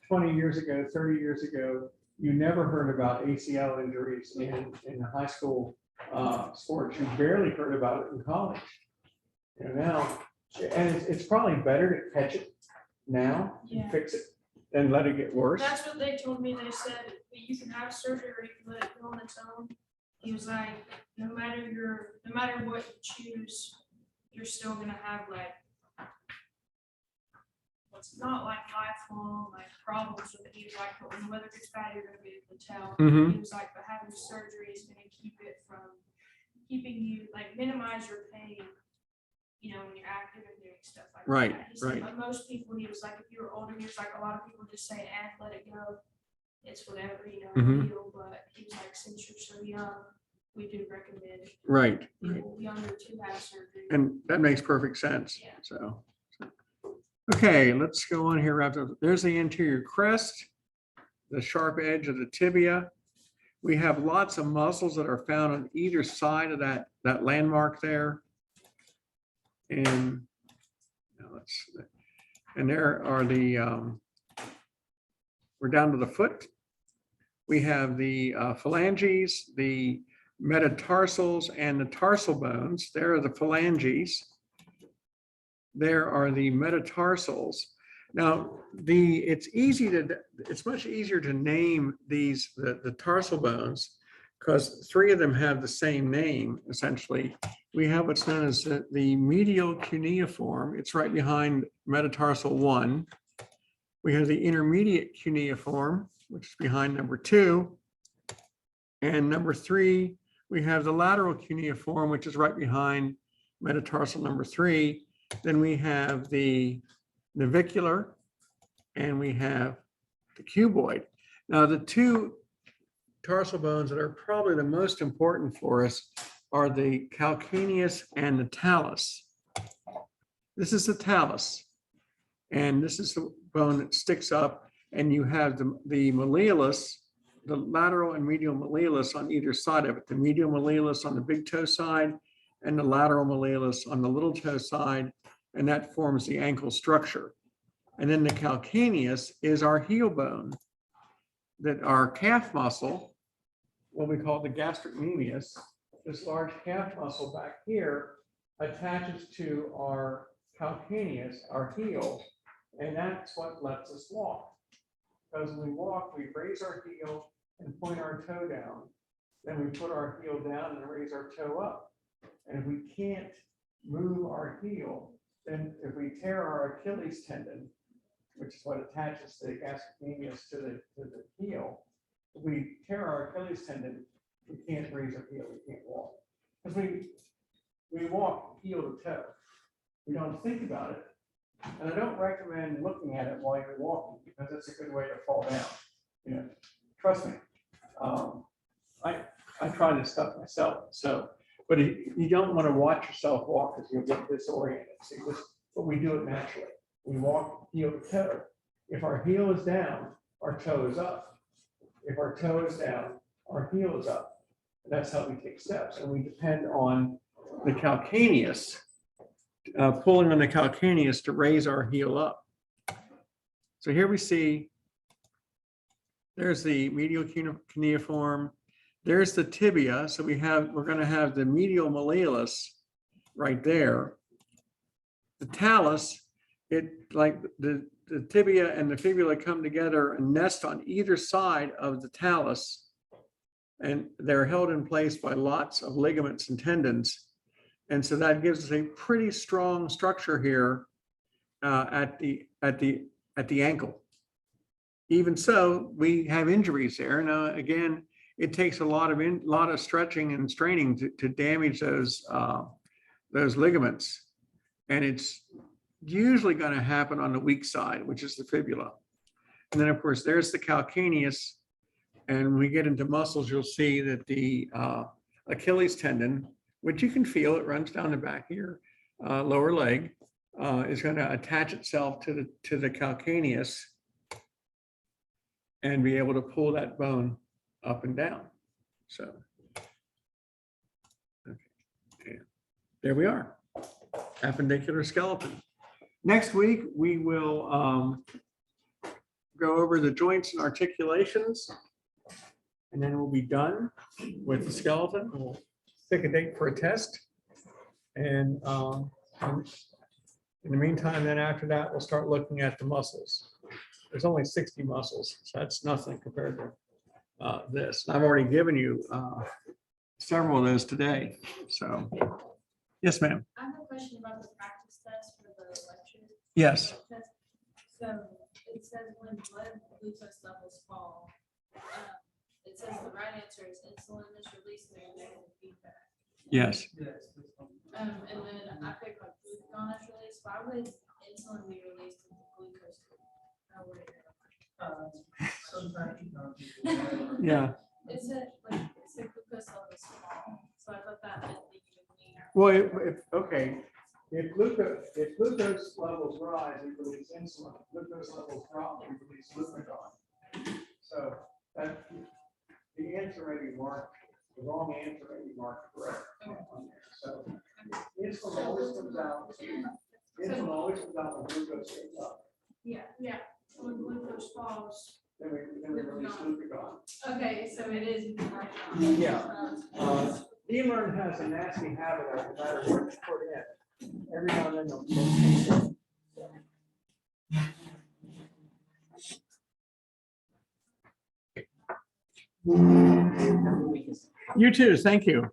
20 years ago, 30 years ago, you never heard about ACL injuries in high school sports. You barely heard about it in college. You know, now, and it's probably better to catch it now Yeah. and fix it than let it get worse. That's what they told me. They said that you can have surgery or you can let it go on its own. He was like, no matter what you choose, you're still gonna have like, it's not like lifelong like problems with it. He was like, but when the weather gets bad, you're gonna be able to tell. Mhm. He was like, but having surgery is gonna keep it from keeping you, like minimize your pain, you know, when you're active and doing stuff like Right, that. He said, right. but most people, he was like, if you're older, he was like, a lot of people just say, let it go. It's whatever, you know, Mhm. heal, but he was like, since you're so young, we do recommend Right. people younger to have surgery. And that makes perfect sense. Yeah. So, okay, let's go on here. There's the anterior crest, the sharp edge of the tibia. We have lots of muscles that are found on either side of that landmark there. And there are we're down to the foot. We have the phalanges, the metatarsals, and the tarsal bones. There are the phalanges. There are the metatarsals. Now, it's much easier to name the tarsal bones because three of them have the same name, essentially. We have what's known as the medial cuneiform. It's right behind metatarsal 1. We have the intermediate cuneiform, which is behind number 2. And number 3, we have the lateral cuneiform, which is right behind metatarsal number 3. Then we have the navicular and we have the cuboid. Now, the two tarsal bones that are probably the most important for us are the calcaneus and the talus. This is the talus, and this is the bone that sticks up, and you have the malleolus, the lateral and medial malleolus on either side of it, the medial malleolus on the big toe side and the lateral malleolus on the little toe side, and that forms the ankle structure. And then the calcaneus is our heel bone, that our calf muscle, what we call the gastrocnemius, this large calf muscle back here attaches to our calcaneus, our heel, and that's what lets us walk. Because when we walk, we raise our heel and point our toe down. Then we put our heel down and raise our toe up. And if we can't move our heel, then if we tear our Achilles tendon, which is what attaches the gastrocnemius to the heel, if we tear our Achilles tendon, we can't raise our heel, we can't walk. Because we walk heel to toe. We don't think about it. And I don't recommend looking at it while you're walking because it's a good way to fall down. You know, trust me. I try this stuff myself. So, but you don't want to watch yourself walk because you'll get disoriented. See, but we do it naturally. We walk heel to toe. If our heel is down, our toe is up. If our toe is down, our heel is up. And that's how we take steps. And we depend on the calcaneus, pulling on the calcaneus to raise our heel up. So here we see, there's the medial cuneiform. There's the tibia. So we're going to have the medial malleolus right there. The talus, like the tibia and the fibula come together and nest on either side of the talus. And they're held in place by lots of ligaments and tendons. And so that gives us a pretty strong structure here at the ankle. Even so, we have injuries there. Now, again, it takes a lot of stretching and straining to damage those ligaments. And it's usually going to happen on the weak side, which is the fibula. And then of course, there's the calcaneus. And when we get into muscles, you'll see that the Achilles tendon, which you can feel, it runs down the back of your lower leg, is going to attach itself to the calcaneus and be able to pull that bone up and down. So, okay. There we are, appendicular skeleton. Next week, we will go over the joints and articulations, and then we'll be done with the skeleton. We'll pick a date for a test. And in the meantime, then after that, we'll start looking at the muscles. There's only 60 muscles, so that's nothing compared to this. I've already given you several of those today. So, yes, ma'am. I have a question about the practice test for the lecture. Yes. So it says when blood glucose levels fall, it says the right answer is insulin is released through negative feedback. Yes. And then I picked like glucagon is released. Why would insulin be released and glucose? How would it? Sometimes you know, Yeah. It said glucose level is small, so I thought that meant that you would need. Well, okay. If glucose levels rise, it releases insulin. If glucose levels drop, it releases glucagon. So that the answer may be marked, the wrong answer may be marked correct on there. So insulin always comes out. Insulin always comes out when glucose goes up. Yeah, when glucose falls. Then we release glucagon. Okay, so it is. Yeah. E-learn has a nasty habit of no matter what you put in, every now and then they'll change it. You too. Thank you.